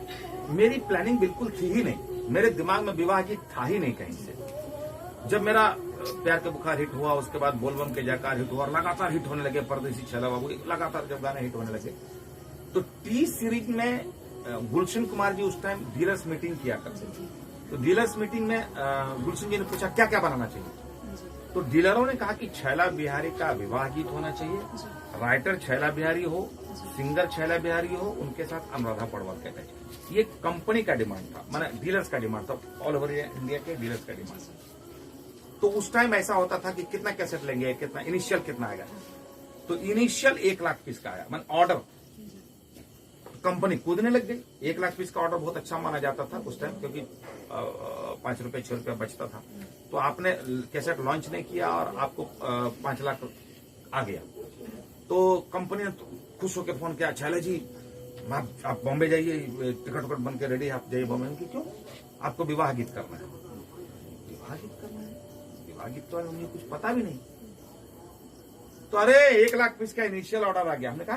मेरी प्लानिंग बिल्कुल थी ही नहीं, मेरे दिमाग में विवाह गीत था ही नहीं कहीं से। जब मेरा प्यार के बुखार हिट हुआ, उसके बाद बोलबम के जयकार हिट हुआ, और लगातार हिट होने लगे, परदेसी छैला बाबू, लगातार जब गाने हिट होने लगे, तो टी सीरीज में गुलशन कुमार जी उस टाइम डीलर्स मीटिंग किया करते थे। तो डीलर्स मीटिंग में गुलशन जी ने पूछा क्या क्या बनाना चाहिए, तो डीलरों ने कहा कि छैला बिहारी का विवाह गीत होना चाहिए, राइटर छैला बिहारी हो, सिंगर छैला बिहारी हो, उनके साथ अनुराधा पौडवाल का टच। ये कंपनी का डिमांड था, माने डीलर्स का डिमांड था, ऑल ओवर इंडिया के डीलर्स का डिमांड था। तो उस टाइम ऐसा होता था कि कितना कैसेट लेंगे, कितना इनिशियल कितना आएगा, तो इनिशियल 1 लाख पीस का आया, मान ऑर्डर कंपनी कूदने लग गई। 1 लाख पीस का ऑर्डर बहुत अच्छा माना जाता था उस टाइम, क्योंकि 5 रुपए 6 रुपया बचता था। तो आपने कैसेट लॉन्च नहीं किया और आपको 5 लाख आ गया, तो कंपनी ने खुश होकर फोन किया, छैला जी आप बॉम्बे जाइए, टिकट विकट बन के रेडी, आप जाइए बॉम्बे। उनकी क्यों, आपको विवाह गीत करना है। विवाह गीत करना है, विवाह गीत तो मुझे कुछ पता भी नहीं। तो अरे 1 लाख पीस का इनिशियल ऑर्डर आ गया। हमने कहा,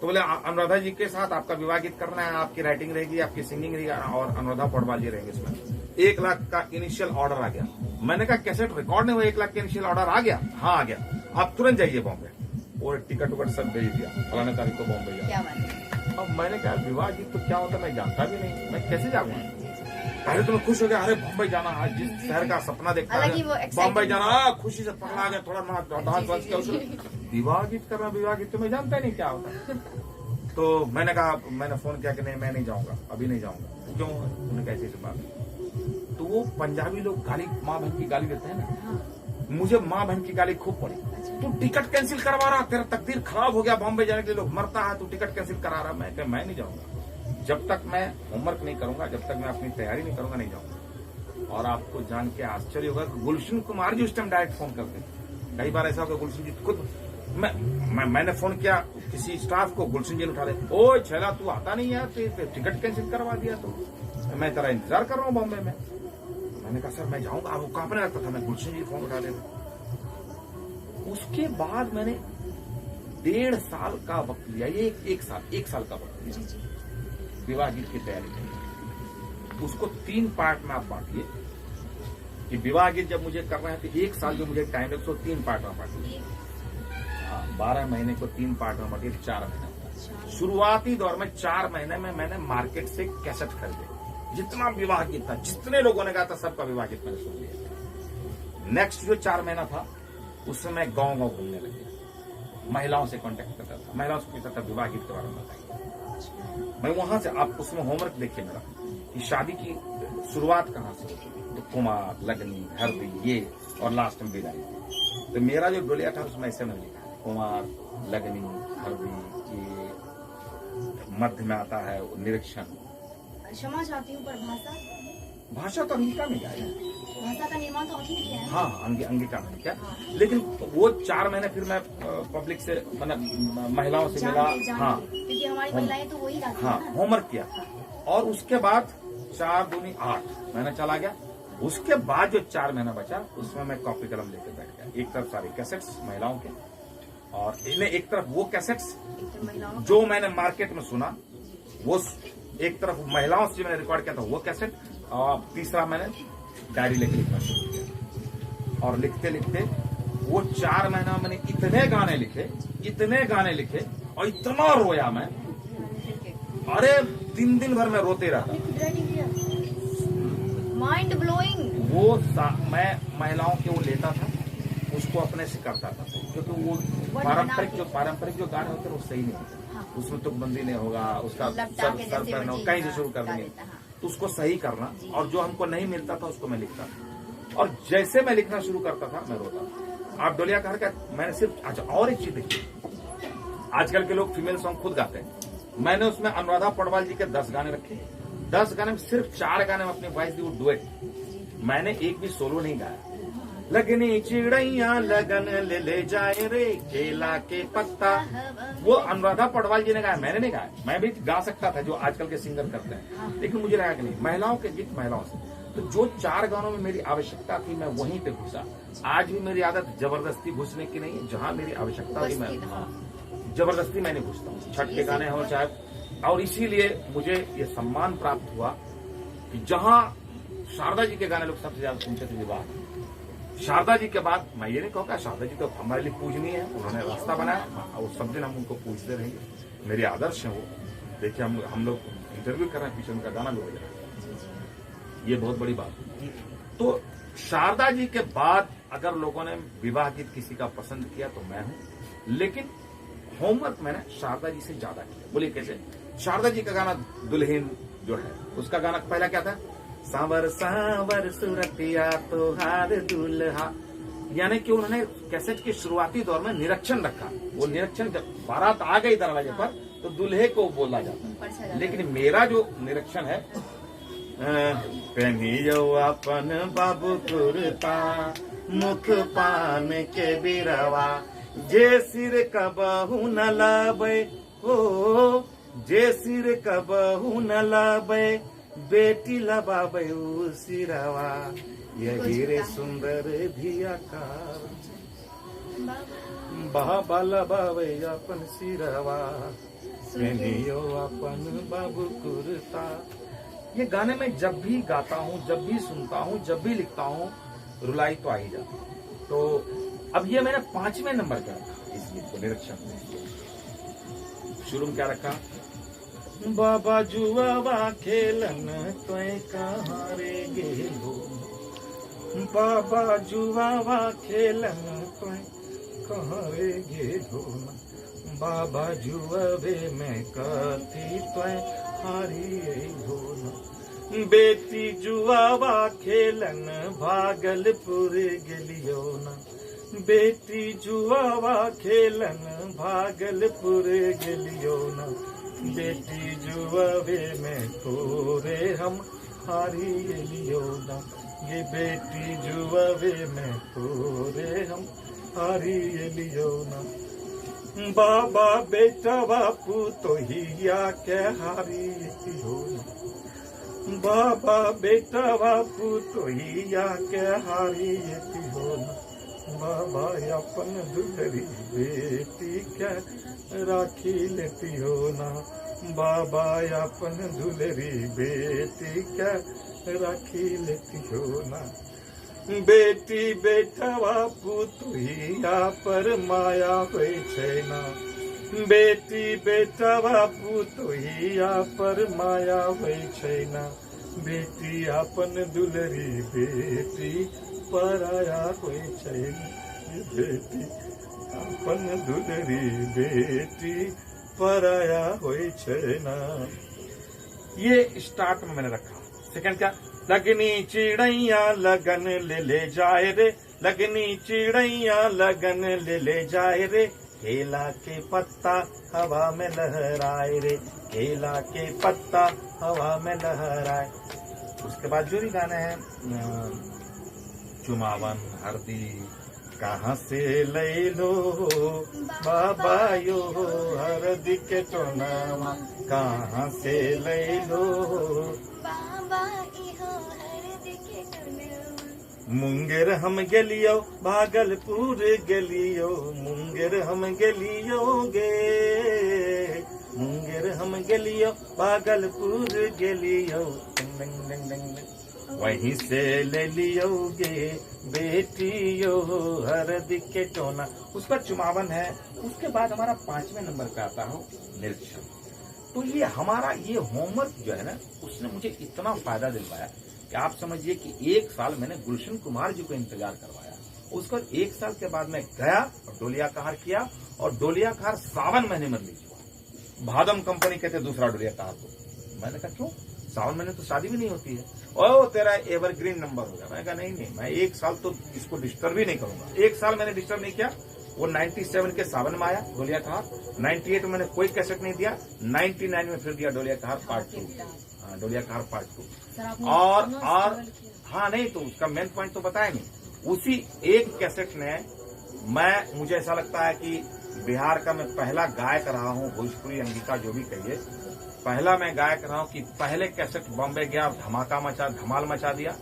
तो बोले अनुराधा जी के साथ आपका विवाह गीत करना है, आपकी राइटिंग रहेगी, आपकी सिंगिंग रहेगी, और अनुराधा पौडवाल जी रहेंगे इसमें। 1 लाख का इनिशियल ऑर्डर आ गया। मैंने कहा कैसेट रिकॉर्ड नहीं हुआ, 1 लाख का इनिशियल ऑर्डर आ गया? हाँ आ गया, आप तुरंत जाइए बॉम्बे, और टिकट विकट सब भेज दिया, फलाने तारीख को बॉम्बे जाओ। अब मैंने कहा विवाह गीत तो क्या होता है मैं जानता भी नहीं, मैं कैसे जाऊंगा। पहले तो मैं खुश हो गया, अरे बॉम्बे जाना, आज जिस शहर का सपना देखता है बॉम्बे जाना, खुशी से पकड़ा गया, थोड़ा डांस वांस किया। विवाह गीत करना, विवाह गीत तो मैं जानता ही नहीं क्या होता है। तो मैंने कहा, मैंने फोन किया कि नहीं मैं नहीं जाऊंगा, अभी नहीं जाऊंगा। क्यों? उन्होंने कैसे से बात। तो वो पंजाबी लोग गाली, माँ बहन की गाली देते हैं ना, मुझे माँ बहन की गाली खूब पड़ी। तू टिकट कैंसिल करवा रहा, तेरा तकदीर खराब हो गया, बॉम्बे जाने के लिए लोग मरता है, तू टिकट कैंसिल करा रहा। मैं नहीं जाऊंगा, जब तक मैं होमवर्क नहीं करूंगा, जब तक मैं अपनी तैयारी नहीं करूंगा, नहीं जाऊंगा। और आपको जान के आश्चर्य होगा, गुलशन कुमार जी उस टाइम डायरेक्ट फोन करते हैं। कई बार ऐसा होगा गुलशन जी खुद, मैंने फोन किया किसी स्टाफ को, गुलशन जी ने उठा ले, ओ छैला तू आता नहीं यार, टिकट कैंसिल करवा दिया, तो मैं तेरा इंतजार कर रहा हूँ बॉम्बे में। मैंने कहा सर मैं जाऊंगा, वो कांपने लगता था, मैं गुलशन जी फोन उठा लेता। उसके बाद मैंने 1.5 साल का वक्त लिया, ये एक साल का वक्त लिया विवाह गीत की तैयारी करने। उसको 3 पार्ट में आप बांटिए कि विवाह गीत जब मुझे करना है तो 1 साल जो मुझे टाइम है उसको 3 पार्ट में बांटिए। 12 महीने को 3 पार्ट में बांटिए, 4 महीने। शुरुआती दौर में 4 महीने में मैंने मार्केट से कैसेट खरीदे, जितना विवाह गीत था, जितने लोगों ने गाया था सबका विवाह गीत मैंने सुन लिया। नेक्स्ट जो 4 महीना था उसमें मैं गांव घूमने लग गया, महिलाओं से कांटेक्ट करता था, महिलाओं से पूछता था विवाह गीत के बारे में बताइए। मैं वहां से, आप उसमें होमवर्क देखिए मेरा, कि शादी की शुरुआत कहाँ से होती है, तो कुमार, लगनी, हल्दी, ये, और लास्ट में विदाई। तो मेरा जो डोलिया था उसमें ऐसे में लिखा है कुमार, लगनी, हल्दी, ये, मध्य में आता है निरीक्षण। क्षमा चाहती हूँ, पर भाषा तो अंगिका में गाया, भाषा का निर्माण तो आपने किया है। हाँ अंगिका में क्या, लेकिन वो 4 महीने फिर मैं पब्लिक से, मतलब महिलाओं से मिला, हाँ क्योंकि हमारी महिलाएं तो वही गाती हाँ हैं ना। होमवर्क किया। और उसके बाद 4 दूनी 8 महीना चला गया। उसके बाद जो 4 महीना बचा उसमें मैं कॉपी कलम लेकर बैठ गया। एक तरफ सारे कैसेट्स महिलाओं के, और एक तरफ वो कैसेट्स जो मैंने मार्केट में सुना, वो एक तरफ महिलाओं से मैंने रिकॉर्ड किया था वो कैसेट, और तीसरा मैंने डायरी लेके लिखना शुरू किया। और लिखते लिखते वो 4 महीना मैंने इतने गाने लिखे और इतना रोया मैं, अरे 3 दिन भर मैं रोते रहा। Mind blowing. वो मैं महिलाओं के वो लेता था, उसको अपने से करता था, क्योंकि वो पारंपरिक जो गाने होते हैं वो सही नहीं होते। उसमें तुकबंदी नहीं होगा, उसका सर पर नहीं, कहीं से शुरू कर देंगे, तो उसको सही करना। और जो हमको नहीं मिलता था उसको मैं लिखता था, और जैसे मैं लिखना शुरू करता था मैं रोता था। आप डोलिया कहर का मैंने सिर्फ, अच्छा और एक चीज देखिए, आजकल के लोग फीमेल सॉन्ग खुद गाते हैं, मैंने उसमें अनुराधा पौडवाल जी के 10 गाने रखे। 10 गाने में सिर्फ 4 गाने में अपने वॉइस दी, वो डुएट। मैंने एक भी सोलो नहीं गाया। लगनी चिड़ैया लगन ले जाए रे, केला के पत्ता, वो अनुराधा पौडवाल जी ने गाया, मैंने नहीं गाया। मैं भी गा सकता था जो आजकल के सिंगर करते हैं, लेकिन मुझे लगा कि नहीं, महिलाओं के गीत महिलाओं से। तो जो 4 गानों में मेरी आवश्यकता थी मैं वहीं पे घुसा। आज भी मेरी आदत जबरदस्ती घुसने की नहीं है, जहां मेरी आवश्यकता थी मैं जबरदस्ती मैंने घुसता हूँ। छठ के गाने हो चाहे, और इसीलिए मुझे ये सम्मान प्राप्त हुआ कि जहां शारदा जी के गाने लोग सबसे ज्यादा सुनते थे विवाह, शारदा जी के बाद मैं ये नहीं कहूँगा, शारदा जी तो हमारे लिए पूजनीय है, उन्होंने रास्ता बनाया और सब दिन हम उनको पूजते रहेंगे। मेरे आदर्श हैं वो। देखिए हम लोग इंटरव्यू कर रहे हैं, पीछे उनका गाना भी हो रहा है, ये बहुत बड़ी बात है। तो शारदा जी के बाद अगर लोगों ने विवाह गीत किसी का पसंद किया तो मैं हूं, लेकिन होमवर्क मैंने शारदा जी से ज्यादा किया। बोलिए कैसे? शारदा जी का गाना दुल्हन जो है, उसका गाना पहला क्या था? सांवर सांवर सुरतिया तोहार दुल्हा, यानी कि उन्होंने कैसेट के शुरुआती दौर में निरीक्षण रखा। वो निरीक्षण जब बारात आ गई दरवाजे पर तो दूल्हे को बोला जाता, लेकिन मेरा जो निरीक्षण है, पहनियो अपन बाबू कुर्ता, मुख पान के बिरवा, जे सिर कबहू न लाबे हो, जे सिर कबहू न लाबे, बेटी लबाबे सिरवा, यही रे सुंदर धिया का, बाबा लबावे अपन सिरवा, पहनियो अपन बाबू कुर्ता। ये गाने में जब भी गाता हूँ, जब भी सुनता हूँ, जब भी लिखता हूँ, रुलाई तो आ ही जाती है। तो अब ये मैंने 5वें नंबर पे रखा इस गीत को निरीक्षण में। शुरू में क्या रखा? बाबा जुआवा खेलन तोय कहाँ रे गेलो, बाबा जुआवा खेलन तोय कहाँ रे गेलो, बाबा जुआवे में कथी तोय हारी हो, बेटी जुआवा खेलन भागलपुर गेलियो ना, बेटी जुआवा खेलन भागलपुर गेलियो ना, बेटी जुआवे में खोरे हम हारी गेलियो ना, ये बेटी जुआवे में खोरे हम हारी गेलियो ना, बाबा बेटा बापू तो हिया के हारी हो ना, बाबा बेटा बापू तो हिया के हारी हो ना, बाबा अपन दुलरी बेटी क्या राखी लेती हो ना, बाबा अपन दुलरी बेटी क्या राखी लेती हो ना, बेटी बेटा बापू तो हिया पर माया होय छै ना, बेटी बेटा बापू तो हिया पर माया होय छै ना, बेटी अपन दुलरी बेटी पराया होय छै ना, बेटी अपन दुलरी बेटी पराया होय छै ना। ये स्टार्ट में मैंने रखा। सेकंड क्या? लगनी चिड़ैया लगन ले जाए रे, लगनी चिड़ैया लगन ले जाए रे, केला के पत्ता हवा में लहराए रे, केला के पत्ता हवा में लहराए। उसके बाद जो भी गाने हैं, चुमावन हरदी कहाँ से ले लो बाबा यो, हरदी के टोनावा कहाँ से ले लो, मुंगेर हम गेलियो भागलपुर गेलियो, मुंगेर हम गेलियो गे, मुंगेर हम गेलियो भागलपुर गेलियो, वहीं से ले लियोगे बेटियो हरदी के टोना। उस पर चुमावन है। उसके बाद हमारा 5वें नंबर पे आता हो निरीक्षण। तो ये हमारा ये होमवर्क जो है ना, उसने मुझे इतना फायदा दिलवाया कि आप समझिए कि 1 साल मैंने गुलशन कुमार जी को इंतजार करवाया। उसके बाद 1 साल के बाद मैं गया और डोलिया कहार किया, और डोलिया कहार सावन महीने में रिलीज हुआ। भादम कंपनी कहते दूसरा डोलिया कहार को। मैंने कहा क्यों? सावन महीने तो शादी भी नहीं होती है। ओ तेरा एवरग्रीन नंबर होगा। मैंने कहा नहीं, मैं 1 साल तो इसको डिस्टर्ब ही नहीं करूंगा। 1 साल मैंने डिस्टर्ब नहीं किया। वो 97 के सावन में आया डोलिया कहार, 98 में मैंने कोई कैसेट नहीं दिया, 99 में फिर दिया डोलिया कहार पार्ट 2, डोलिया कहार पार्ट 2। और हाँ नहीं तो उसका मेन पॉइंट तो बताया नहीं। उसी एक कैसेट ने मुझे ऐसा लगता है कि बिहार का मैं पहला गायक रहा हूँ, भोजपुरी अंगिका जो भी कहिए, पहला मैं गायक रहा हूँ कि पहले कैसेट बॉम्बे गया, धमाल मचा दिया,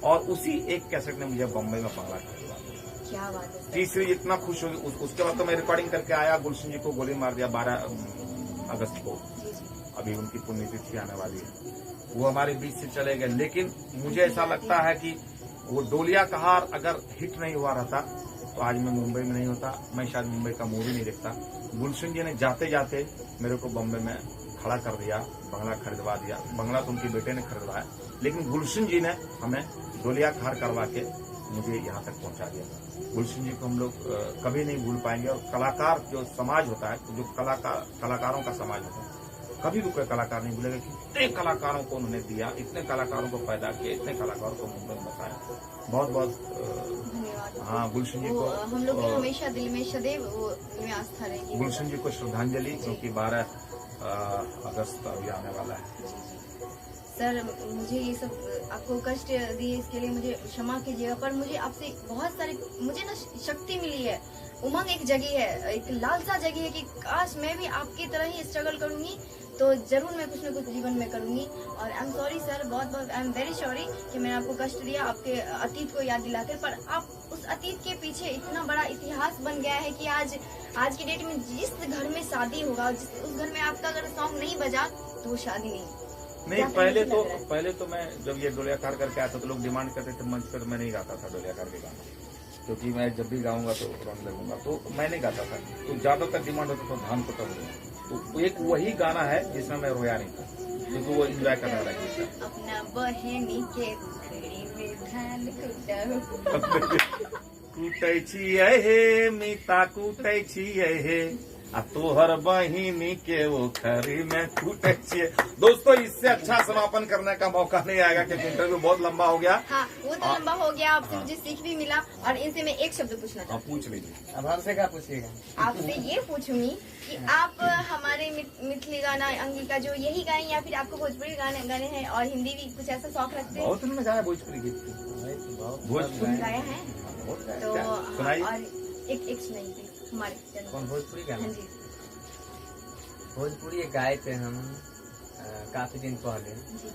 और उसी एक कैसेट ने मुझे बॉम्बे में बंगला खरीदवा दिया। क्या बात है। तीसरी इतना खुश हो गई। उसके बाद तो मैं रिकॉर्डिंग करके आया, गुलशन जी को गोली मार दिया 12 अगस्त को, अभी उनकी पुण्यतिथि आने वाली है, वो हमारे बीच से चले गए। लेकिन मुझे ऐसा लगता है कि वो डोलिया कहार अगर हिट नहीं हुआ रहता तो आज मैं मुंबई में नहीं होता, मैं शायद मुंबई का मूवी नहीं देखता। गुलशन जी ने जाते जाते मेरे को बॉम्बे में खड़ा कर दिया, बंगला खरीदवा दिया। बंगला तो उनके बेटे ने खरीदवाया, लेकिन गुलशन जी ने हमें डोलिया कहार करवा के मुझे यहाँ तक पहुँचा दिया। गुलशन जी को हम लोग कभी नहीं भूल पाएंगे। और कलाकार जो समाज होता है, जो कलाकारों का समाज होता है, कभी भी कोई कलाकार नहीं भूलेगा कि इतने कलाकारों को उन्होंने दिया, इतने कलाकारों को पैदा किया, इतने कलाकारों को मुंबई में बसाया। बहुत बहुत धन्यवाद। हाँ गुलशन जी को, हम लोग की हमेशा दिल में सदैव वो में आस्था रहेगी। गुलशन जी को श्रद्धांजलि, क्योंकि 12 अगस्त अभी आने वाला है। सर मुझे ये सब आपको कष्ट दिए इसके लिए मुझे क्षमा कीजिएगा, पर मुझे आपसे बहुत सारी मुझे ना शक्ति मिली है, उमंग एक जगी है, एक लालसा जगी है कि काश मैं भी आपकी तरह ही स्ट्रगल करूंगी तो जरूर मैं कुछ न कुछ जीवन में करूंगी। और आई एम सॉरी सर, बहुत बहुत आई एम वेरी सॉरी कि मैंने आपको कष्ट दिया आपके अतीत को याद दिलाकर, पर आप उस अतीत के पीछे इतना बड़ा इतिहास बन गया है कि आज की डेट में जिस घर में शादी होगा, उस घर में आपका अगर सॉन्ग नहीं बजा तो वो शादी नहीं। पहले तो मैं जब ये डोलिया कहार करके आया था तो लोग डिमांड करते थे मंच पर, मैं नहीं गाता था डोलिया कहार के गाना, क्योंकि मैं जब भी गाऊंगा तो रोने लगूंगा, तो मैं नहीं गाता था। तो ज्यादातर डिमांड होता था धान कुटा हुआ, तो एक वही गाना है जिसमें मैं रोया नहीं था, क्योंकि वो एंजॉय करना लगी। अपना बहनी के उखड़ी में धान कुटा कूटै छियै हे मीता कूटै छियै हे, आ तोहर बहिनी के वो खरी में कूटै छियै। दोस्तों इससे अच्छा समापन करने का मौका नहीं आएगा, क्योंकि इंटरव्यू बहुत लंबा हो गया। हाँ वो तो लंबा हो गया, आपसे मुझे सीख भी मिला। और इनसे मैं एक शब्द पूछना चाहती हूँ। पूछ लीजिए। अब हमसे क्या पूछिएगा? आपसे ये पूछूंगी कि आप हमारे मिथिली गाना अंगिका जो यही गाएं, या फिर आपको भोजपुरी गाने हैं और हिंदी भी कुछ ऐसा शौक रखते हैं? बहुत उन्होंने गाया भोजपुरी गीत, भोजपुरी गाया है तो सुनाइए। और एक सुनाइए प्लीज हमारे चैनल। कौन भोजपुरी गाना? हाँ जी। भोजपुरी गाए थे हम काफी दिन पहले। जी।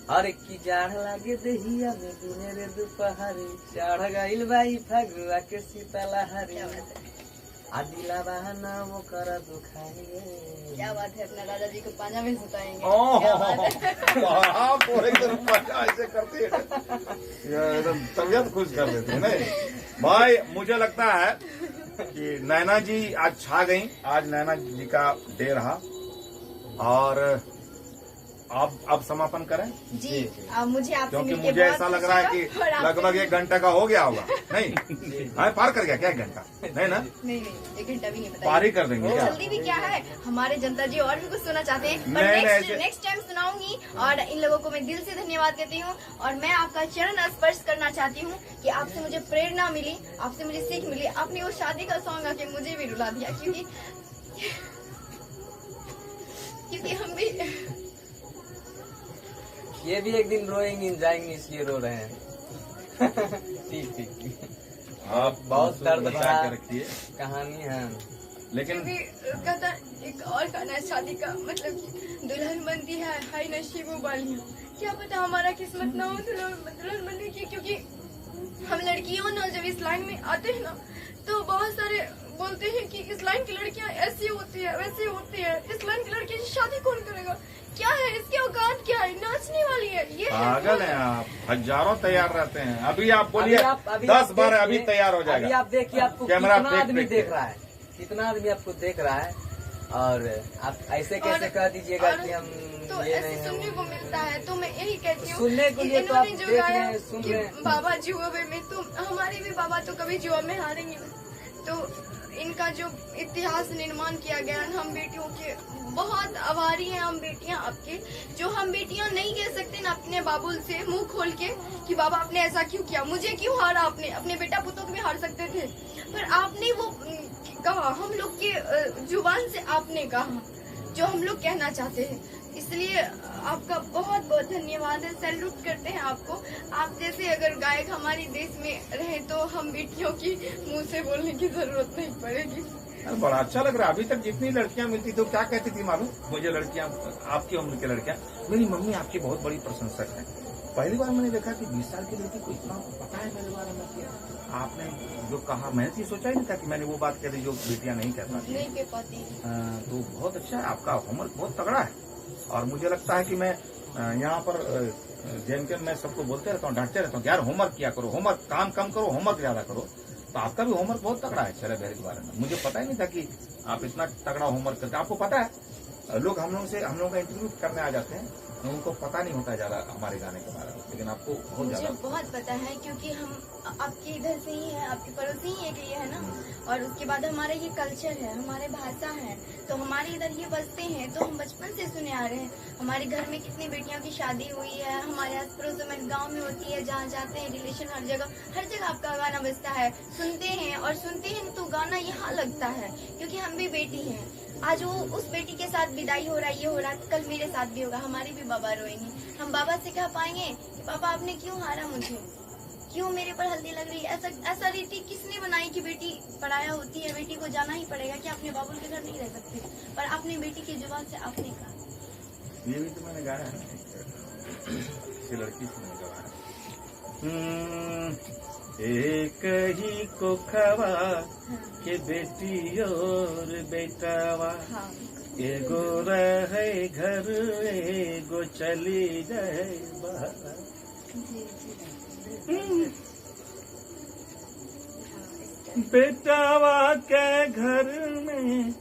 अरे की जाड़ लागे दहिया में दिने रे दुपहरी, चढ़ गइल बाई फगुआ के शीतलहरी, क्या बात है, आदिला बहाना वो कर दुखाइए। क्या बात है, अपना राजा जी को पाजा में सुताएंगे। आप ऐसे करते हैं, एकदम तबियत खुश कर देते हैं। नहीं भाई, मुझे लगता है कि नैना जी आज छा गई। आज नैना जी का डे रहा, और अब समापन करें जी। मुझे आपसे क्योंकि मिलके मुझे बहुत ऐसा लग खुशी रहा है हुआ कि और आपसे- लगभग 1 घंटा का हो गया होगा। नहीं हाँ, पार कर गया क्या 1 घंटा? नहीं ना, नहीं 1 घंटा भी नहीं बताइए। पार ही कर देंगे क्या? जल्दी भी क्या है, हमारे जनता जी और भी कुछ सुनना चाहते हैं, पर नहीं, नेक्स्ट टाइम सुनाऊंगी। और इन लोगों को मैं दिल से धन्यवाद कहती हूँ, और मैं आपका चरण स्पर्श करना चाहती हूँ कि आपसे मुझे प्रेरणा मिली, आपसे मुझे सीख मिली। आपने वो शादी का सॉन्ग आके मुझे भी रुला दिया, क्योंकि हम भी ये भी एक दिन रोएंगे जाएंगे, इसलिए रो रहे हैं। ठीक। आप बहुत दर्द बचा भरा के रखिए कहानी है। लेकिन कहता एक और गाना शादी का, मतलब कि दुल्हन बनती है हाय नसीबों वाली, क्या पता हमारा किस्मत ना हो दुल्हन बनने की। क्योंकि हम लड़कियों ना जब इस लाइन में आते हैं ना, तो बहुत सारे बोलते हैं कि इस लाइन की लड़कियां ऐसी होती है वैसी होती है, इस लाइन की लड़की से शादी कौन करेगा, क्या है इसके औकात, क्या है, नाचने वाली है, ये पागल है आप। हजारों तैयार रहते हैं। अभी आप बोलिए अभी 10-12 अभी देखिए, तैयार हो अभी जाएगा। आप देखिए आपको कैमरा कितना आदमी फेंक देख रहा है, कितना आदमी आपको देख रहा है, और आप ऐसे कैसे कह दीजिएगा कि हम तो ये ऐसे नहीं सुनने को मिलता है। तो मैं यही कहती हूँ, सुनने के लिए तो आप जो देख गाया रहे हैं, सुन कि रहे हैं। बाबा जुआ में, तो हमारे भी बाबा तो कभी जुआ में हारेंगे। तो इनका जो इतिहास निर्माण किया गया है, हम बेटियों के बहुत आभारी हैं। हम बेटियां आपके, जो हम बेटियां नहीं कह सकते ना अपने बाबुल से मुंह खोल के कि बाबा आपने ऐसा क्यों किया, मुझे क्यों हारा। आपने अपने बेटा पुतों को भी हार सकते थे, पर आपने वो कहा, हम लोग के जुबान से आपने कहा जो हम लोग कहना चाहते हैं। इसलिए आपका बहुत बहुत धन्यवाद है, सैल्यूट करते हैं आपको। आप जैसे अगर गायक हमारे देश में रहे तो हम बेटियों की मुंह से बोलने की जरूरत नहीं पड़ेगी। बड़ा अच्छा लग रहा है। अभी तक जितनी लड़कियां मिलती तो क्या कहती थी मालूम, मुझे लड़कियां, आपकी उम्र की लड़कियां, मेरी मम्मी आपकी बहुत बड़ी प्रशंसक है। पहली बार मैंने देखा कि 20 साल की लड़की को इतना पता है मेरे बारे में। कि आपने जो कहा, मैंने ये सोचा ही नहीं था कि मैंने वो बात कह दी जो बेटियां नहीं कह पाती। नहीं कह पाती। तो बहुत अच्छा है, आपका होमवर्क बहुत तगड़ा है। और मुझे लगता है कि मैं यहाँ पर जेएमके में सबको बोलते रहता हूँ, डांटते रहता हूँ, यार होमवर्क किया करो, होमवर्क काम कम करो, होमवर्क ज्यादा करो। तो आपका भी होमवर्क बहुत तगड़ा है शैला बिहारी के बारे में। मुझे पता ही नहीं था कि आप इतना तगड़ा होमवर्क करते। आपको पता है, लोग हम लोगों का इंटरव्यू करने आ जाते हैं, उनको पता नहीं होता ज्यादा हमारे गाने के बारे में, लेकिन आपको बहुत मुझे ज्यादा बहुत पता है, क्योंकि हम आपके इधर से ही हैं, आपके पड़ोसी ही एक ये है ना। और उसके बाद हमारा ये कल्चर है, हमारे भाषा है, तो हमारे इधर ये बजते हैं, तो हम बचपन से सुने आ रहे हैं। हमारे घर में कितनी बेटियों की शादी हुई है, हमारे आस पड़ोस में गाँव में होती है, जहाँ जाते हैं रिलेशन, हर जगह आपका गाना बजता है, सुनते हैं। और सुनते हैं तो गाना यहाँ लगता है, क्योंकि हम भी बेटी हैं। आज वो उस बेटी के साथ विदाई हो रहा है, ये हो रहा है, कल मेरे साथ भी होगा, हमारे भी बाबा रोएंगे। हम बाबा से कह पाएंगे कि पापा आपने क्यों हारा मुझे, क्यों मेरे पर हल्दी लग रही है। ऐसा रीति किसने बनाई कि बेटी पराया होती है, बेटी को जाना ही पड़ेगा, कि अपने बाबुल के घर नहीं रह सकते। पर अपनी बेटी की जुबान से आपने कहा। ये भी तो मैंने गाया है, किसी लड़की से मैंने गाया। एक ही को खवा के बेटी और बेटावा, एगो रहे घर एगो चली जाए बाहर। बेटावा के घर में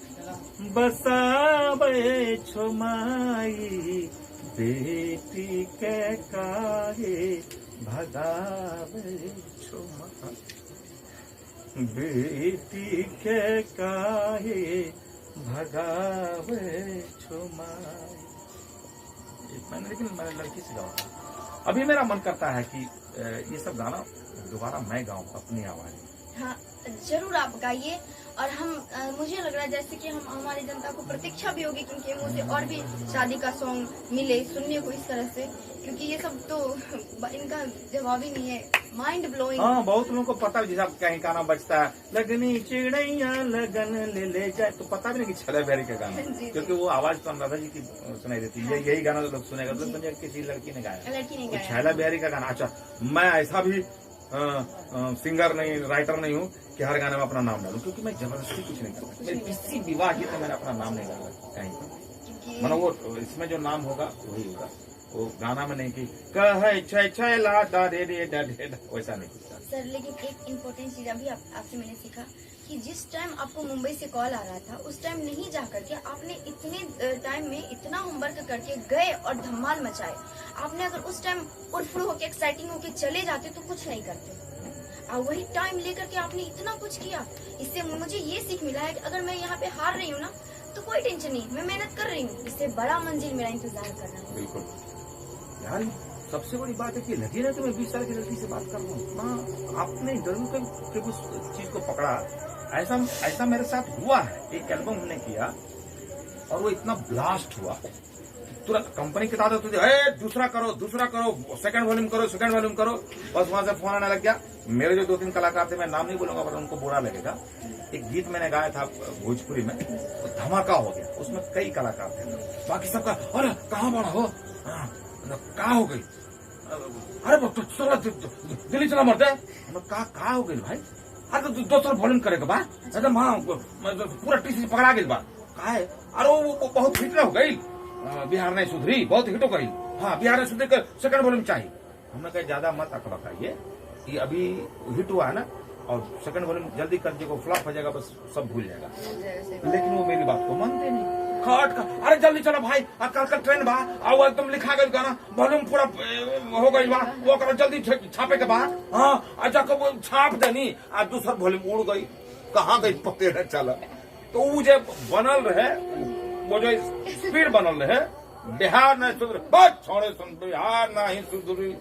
बसावे छुमाई, बेटी के काहे भगावे छुमाई, बेटी के काहे भगावे छुमाई। मैंने लड़की से गाया। अभी मेरा मन करता है कि ये सब गाना दोबारा मैं गाऊं अपनी आवाज में। हाँ जरूर आप गाइए। और हम मुझे लग रहा है जैसे कि हम हमारी जनता को प्रतीक्षा भी होगी कि उनके मुंह से और भी शादी का सॉन्ग मिले सुनने को इस तरह से, क्योंकि ये सब तो इनका जवाब ही नहीं है। Mind blowing. हाँ, बहुत लोगों को पता भी, जैसे कहीं गाना बजता है लगनी चिड़ैया लगन ले जाए, तो पता भी नहीं कि शैला बिहारी का गाना, क्योंकि वो आवाज तो अनुराधा जी की सुनाई देती है। यही गाना तो लोग सुनेगा, तो समझे किसी लड़की ने गाया, लड़की ने गाया। शैला बिहारी का गाना। अच्छा, मैं ऐसा भी सिंगर नहीं, राइटर नहीं हूँ कि हर गाने में अपना नाम डालूं, क्योंकि मैं जबरदस्ती कुछ नहीं करता। मेरे किसी विवाह की तो मैंने अपना नाम नहीं डाला कहीं पर, मतलब वो इसमें जो नाम होगा वही होगा, वो गाना में नहीं कि कहे छैला डरे रे डरे, वैसा नहीं कुछ। सर लेकिन एक इम्पोर्टेंट चीज अभी आपसे मैंने सीखा कि जिस टाइम आपको मुंबई से कॉल आ रहा था, उस टाइम नहीं जा करके आपने इतने टाइम में इतना होमवर्क करके गए और धमाल मचाए। आपने अगर उस टाइम उड़फुड़ होके एक्साइटिंग होके चले जाते तो कुछ नहीं करते, और वही टाइम लेकर के आपने इतना कुछ किया। इससे मुझे ये सीख मिला है कि अगर मैं यहाँ पे हार रही हूँ ना तो कोई टेंशन नहीं, मैं मेहनत कर रही हूँ, इससे बड़ा मंजिल मेरा इंतजार कर रहा है। बिल्कुल यार, सबसे बड़ी बात है कि लगी ना, तो मैं 20 साल की लड़की से बात कर रहा हूँ। आपने इंटरव्यू के उस चीज को पकड़ा, ऐसा मेरे साथ हुआ है। एक एल्बम हमने किया और वो इतना ब्लास्ट हुआ, तुरंत कंपनी की ताकत होती है, दूसरा करो, सेकंड वॉल्यूम करो। बस वहां से फोन आने लग गया। मेरे जो 2-3 कलाकार थे, मैं नाम नहीं बोलूंगा पर उनको बुरा लगेगा, एक गीत मैंने गाया था भोजपुरी में, तो धमाका हो गया। उसमें कई कलाकार थे, बाकी सबका अरे कहाँ बड़ा हो, कहाँ हो गई, अरे दिल्ली चला मरते, कहाँ हो गई भाई, अरे तो दोसर वॉल्यूम करेगा बा, एकदम हाँ पूरा टीसी पकड़ा गई बा, कहा है, अरे वो बहुत हिट हो गई, बिहार नहीं सुधरी, बहुत हिट हो गई, हाँ बिहार ने सुधरी, सेकंड वॉल्यूम चाहिए। हमने कहा ज्यादा मत अकड़ाइए, कि अभी हिट हुआ है ना, और सेकंड वॉल्यूम जल्दी कर देगा, फ्लॉप हो जाएगा, बस सब भूल जाएगा। लेकिन वो मेरी बात को मानते नहीं, खट का अरे जल्दी चलो भाई, कल ट्रेन बा, और एकदम लिखा गया गाना, वॉल्यूम पूरा हो गई बा, वो करो जल्दी छापे के बाद, हाँ अच्छा को छाप देनी, आज दूसरा वॉल्यूम उड़ गई, कहाँ गई पते न चला। तो वो जो बनल रहे, वो जो स्पीड बनल रहे, बिहार नहीं सुधर, बस छोड़े सुन, बिहार नहीं सुधरी।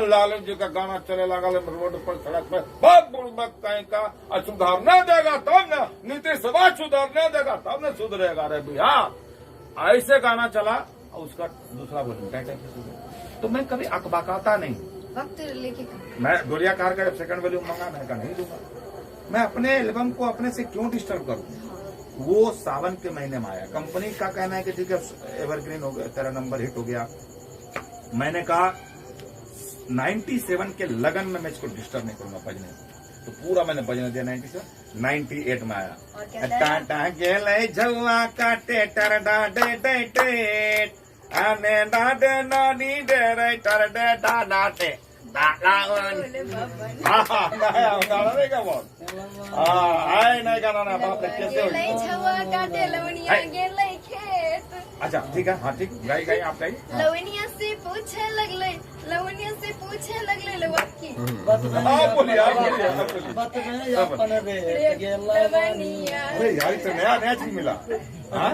लालू जी का गाना चले लगा रोड पर, सड़क पर, बहुत बुड़बक कहीं का सुधारने देगा तब न, नीतीश सुधारने देगा तब न सुधरेगा रे बिहार, ऐसे गाना चला। और उसका दूसरा बोलूं क्या, तो मैं कभी अकबकाता नहीं, वक्त लेके मैं गोलिया कार का सेकंड वॉल्यूम मंगा, मैंने कहा नहीं दूंगा। मैं अपने एल्बम को अपने से क्यों डिस्टर्ब करूं। वो सावन के महीने में आया, कंपनी का कहना है कि ठीक है एवरग्रीन हो गया, तेरा नंबर हिट हो गया। मैंने कहा 97 के लगन में मैं इसको डिस्टर्ब नहीं करूंगा बजने को, तो पूरा मैंने बजने दिया। 98 में आया, टाटा गेले झुआ काटे टर डाडे डे टेट आने डाडे नानी डे रे टर डे डाडे बाबा नहीं गाना ना बाप रे कैसे हो। काटे लवनिया गेले खेत। अच्छा ठीक है, हाँ ठीक, गाई गाई आप गाई। लवनिया से पूछे लगले, लवनिया से पूछे लगले लवकी आप बोलिए, आप बोलिए, आप बोलिए। लवनिया। अरे यार तो नया नया चीज मिला। हाँ?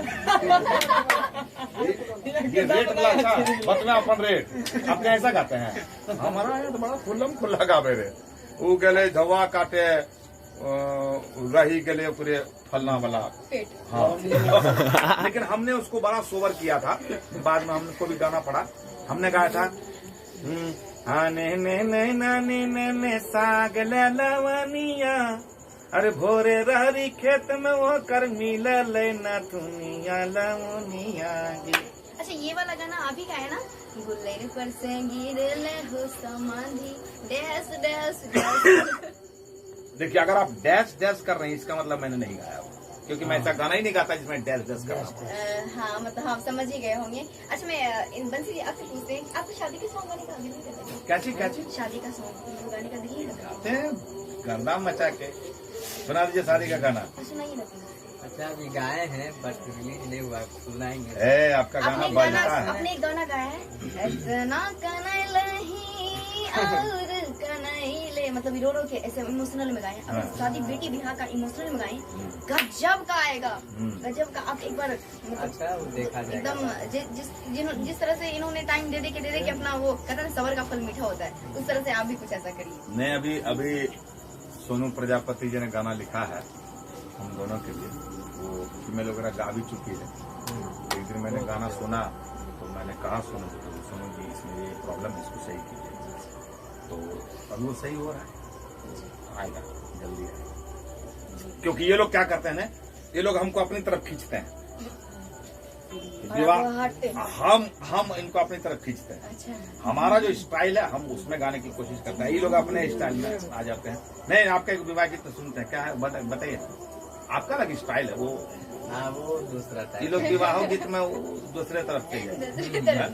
ये रेट मिला था, बतना अपन रेट अपने ऐसा गाते हैं। हमारा यहाँ तो बड़ा खुला गा मेरे, वो गले धवा काटे रही गले पूरे फलना वाला। हाँ लेकिन हमने उसको बड़ा सोवर किया था, बाद में हमको भी गाना पड़ा। हमने गाया था ने ने साग लवनिया, अरे भोरे रहरी खेत में वो कर मिल लेना दुनिया लवनिया। अच्छा ये वाला गाना आप ही गाया ना, गुल्लेर पर से गिरे ले हो समाधि डैश डैश डैश। देखिए अगर आप डैश डैश कर रहे हैं इसका मतलब मैंने नहीं गाया, क्योंकि मैं ऐसा गाना ही नहीं गाता जिसमें डैश डैश कर रहा हूँ। हाँ मतलब आप समझ ही गए होंगे। अच्छा मैं बंसी आपसे पूछते हैं, आपको शादी के सॉन्ग गाने का दिल नहीं करता? क्या चीज शादी का सॉन्ग गाने का दिल नहीं करता? गाते हैं गर्दा मचा के। सुना दीजिए शादी का गाना। सुनाइए ना प्लीज। अच्छा अभी गाए हैं बट रिलीज नहीं हुआ, सुनाएंगे। आपका गाना बजता है। आपने एक गाना गाया है, इतना कनैलही और कनैले, मतलब रो रो के ऐसे इमोशनल में गाए। अब शादी बेटी बिहार का इमोशनल में गाए, गजब का आएगा, गजब का। आप एक बार अच्छा वो देखा जाएगा एकदम जिस तरह से इन्होंने टाइम दे दे के अपना वो कहते हैं सबर का फल मीठा होता है, उस तरह से आप भी कुछ ऐसा करिए। नहीं अभी सोनू प्रजापति जी ने गाना लिखा है हम दोनों के लिए, वो फीमेल वगैरह गा भी चुकी है। एक दिन मैंने गाना सुना तो मैंने कहा सोनू जी इसमें ये प्रॉब्लम है, इसको सही कीजिए। तो अब वो सही हो रहा है, आएगा जल्दी आएगा। क्योंकि ये लोग क्या करते हैं ना, ये लोग हमको अपनी तरफ खींचते हैं, हम इनको अपनी तरफ खींचते हैं। अच्छा। हमारा जो स्टाइल है हम उसमें गाने की कोशिश करते हैं, ये लोग अपने स्टाइल में आ जाते हैं। नहीं आपका एक विवाह गीत तो सुनते हैं, क्या है बताइए। आपका अलग स्टाइल है, वो हाँ वो दूसरा टाइप। ये लोग विवाह गीत में दूसरे तरफ चले जाए।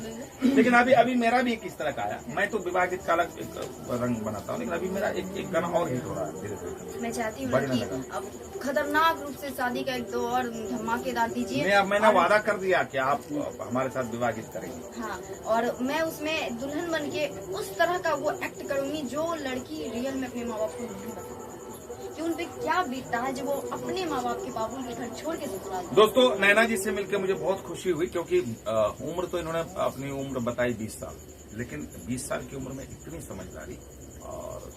लेकिन अभी मेरा भी एक इस तरह का आया, मैं तो विवाह गीत का अलग एक रंग बनाता हूँ, लेकिन अभी मेरा एक गाना और हिट हो रहा है धीरे धीरे। मैं चाहती हूँ कि अब खतरनाक रूप से शादी का एक दो और धमाकेदार दीजिए। नहीं अब मैंने वादा कर दिया कि आप हमारे साथ विवाह गीत करेंगे। हाँ और मैं उसमें दुल्हन बन के उस तरह का वो एक्ट करूंगी जो लड़की रियल में अपने माँ बाप को नहीं बता, कि उन पे क्या बीतता है जब वो अपने माँ बाप के बाबुल के घर छोड़ के ससुराल। दोस्तों नैना जी से मिलकर मुझे बहुत खुशी हुई, क्योंकि उम्र तो इन्होंने अपनी उम्र बताई 20 साल, लेकिन 20 साल की उम्र में इतनी समझदारी और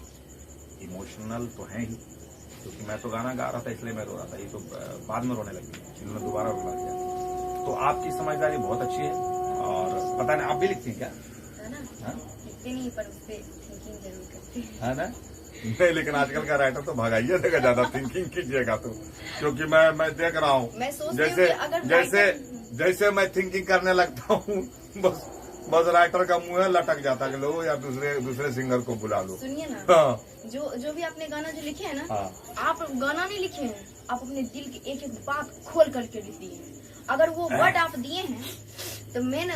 इमोशनल तो है ही। क्योंकि मैं तो गाना गा रहा था इसलिए मैं रो रहा था, ये तो बाद में रोने लगी, इन्होंने दोबारा रोना दिया। तो आपकी समझदारी बहुत अच्छी है, और पता नहीं आप भी लिखती हैं क्या? है ना, लिखते नहीं पर उस पर थिंकिंग जरूर करते हैं, है ना। नहीं लेकिन आजकल का राइटर तो भगाइए देगा, ज्यादा थिंकिंग कीजिएगा तो, क्योंकि मैं देख रहा हूँ जैसे मैं थिंकिंग करने लगता हूँ बस राइटर का मुंह लटक जाता है, लो या दूसरे सिंगर को बुला लो। सुनिए ना, हाँ। जो भी आपने गाना जो लिखे है ना, हाँ। आप गाना नहीं लिखे हैं, आप अपने दिल की एक एक बात खोल करके लिख दिए हैं। अगर वो वर्ड आप दिए हैं तो मेन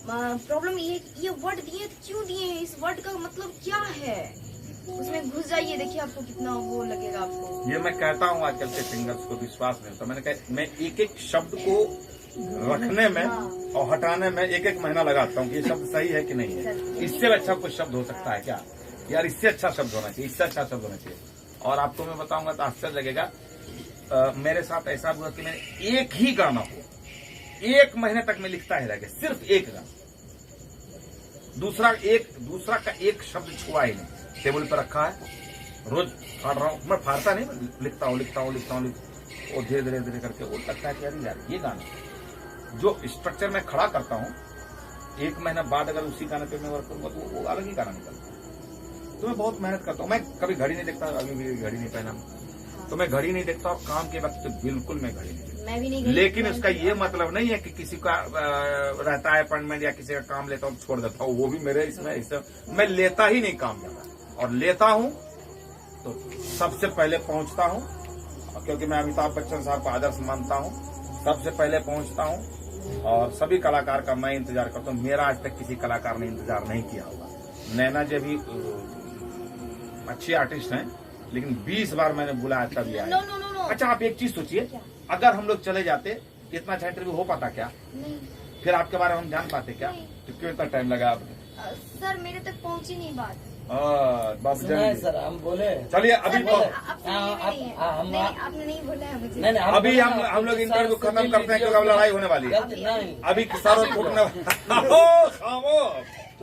प्रॉब्लम ये वर्ड दिए क्यों दिए हैं, इस वर्ड का मतलब क्या है, उसमें घुस जाइए, देखिए आपको कितना वो लगेगा आपको। ये मैं कहता हूँ आजकल के सिंगर्स को विश्वास नहीं होता, मैंने कहा मैं एक एक शब्द को रखने में और हटाने में एक महीना लगाता हूँ कि ये शब्द सही है कि नहीं है, इससे अच्छा कुछ शब्द हो सकता है क्या यार, इससे अच्छा शब्द होना चाहिए, इससे अच्छा शब्द होना चाहिए। और आपको मैं बताऊंगा तो आश्चर्य लगेगा। मेरे साथ ऐसा हुआ कि मैंने एक ही गाना हो 1 महीने तक मैं लिखता ही रह गया, सिर्फ एक गाना, दूसरा का एक शब्द छुआ ही नहीं। टेबल पर रखा है, रोज फाड़ रहा हूँ, मैं फाड़ता नहीं, लिखता हूँ और धीरे धीरे करके वो लगता है कि यार ये गाना जो स्ट्रक्चर में खड़ा करता हूँ 1 महीना बाद अगर उसी गाने पे मैं वर्क करूंगा तो वो अलग ही गाना निकलता है। तो मैं बहुत मेहनत करता हूँ। मैं कभी घड़ी नहीं देखता, अभी भी घड़ी नहीं पहना, तो मैं घड़ी नहीं देखता और काम के वक्त बिल्कुल मैं घड़ी नहीं देखता। मैं भी नहीं, लेकिन इसका ये मतलब नहीं है कि किसी का रहता है अपॉइंटमेंट या किसी का काम लेता हूँ छोड़ देता हूँ, वो भी मेरे इसमें मैं लेता ही नहीं काम ज्यादा, और लेता हूँ तो सबसे पहले पहुंचता हूँ, क्योंकि मैं अमिताभ बच्चन साहब का आदर्श मानता हूँ। सबसे पहले पहुंचता हूँ और सभी कलाकार का मैं इंतजार करता हूँ। मेरा आज तक किसी कलाकार ने इंतजार नहीं किया होगा। नैना जी भी अच्छी आर्टिस्ट हैं, लेकिन 20 बार मैंने बुलाया तभी आए। नो। अच्छा, आप एक चीज सोचिए, अगर हम लोग चले जाते इतना अच्छा इंटरव्यू हो पाता क्या? नहीं फिर आपके बारे में हम जान पाते क्या? नहीं। तो क्यों इतना टाइम लगा आपने? सर मेरे तक पहुंची नहीं बात। बाबू सुना सर, हम बोले। चलिए सर, अभी नहीं, आप सुनिए भी नहीं है। नहीं, आपने नहीं बोला है मुझे। नहीं, अभी हम लोग इंटरव्यू खत्म करते हैं क्योंकि अब लड़ाई होने वाली है। नहीं अभी सर फूटने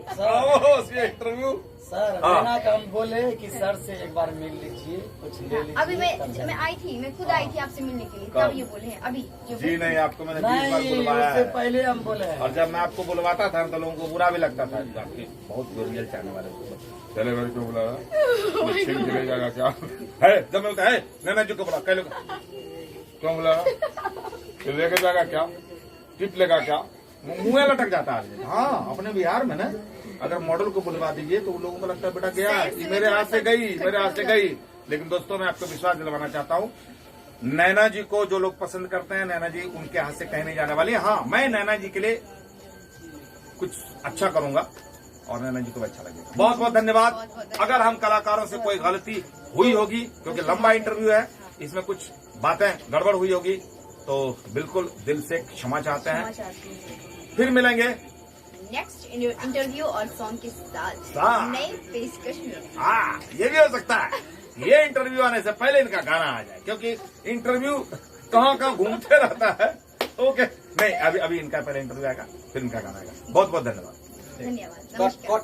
खामोश ये इंटरव्यू। सर, हाँ। मैंने का हम बोले कि सर से एक बार मिल लीजिए, कुछ ले लीजिए। अभी तब मैं आई थी, मैं खुद आई थी आपसे मिलने के लिए, कब? तब ये बोले हैं अभी जो जी नहीं, आपको मैंने 20 बार नहीं, बुलवाया उससे है। पहले हम बोले हैं। और जब मैं आपको बुलवाता था तो लोगों को बुरा भी लगता था, आपके बहुत गोरियल चाहने वाले थे। चले मेरे को बुलाया, छीन चले जाएगा क्या है? जब मैं बोलता है नैना जी को बुला, कह लो क्यों बुलाया, लेके जाएगा क्या, टिप लेगा क्या, मुंह लटक जाता है। हाँ, अपने बिहार में ना अगर मॉडल को बुलवा दीजिए तो उन लोगों को लगता है बेटा गया, ये मेरे हाथ से गई। लेकिन दोस्तों, मैं आपको विश्वास दिलवाना चाहता हूँ, नैना जी को जो लोग पसंद करते हैं, नैना जी उनके हाथ से कहीं नहीं जाने वाली है। हाँ, मैं नैना जी के लिए कुछ अच्छा करूंगा और नैना जी को अच्छा लगेगा। बहुत बहुत धन्यवाद। अगर हम कलाकारों से कोई गलती हुई होगी, क्योंकि लंबा इंटरव्यू है, इसमें कुछ बातें गड़बड़ हुई होगी, तो बिल्कुल दिल से क्षमा चाहते हैं। फिर मिलेंगे नेक्स्ट इंटरव्यू और सॉन्ग के साथ। साथ नई पेशकश में। हाँ, ये भी हो सकता है, ये इंटरव्यू आने से पहले इनका गाना आ जाए, क्योंकि इंटरव्यू कहाँ घूमते रहता है। ओके, नहीं, अभी इनका पहले इंटरव्यू आएगा, फिर इनका गाना आएगा। बहुत बहुत धन्यवाद। धन्यवाद, नमस्कार।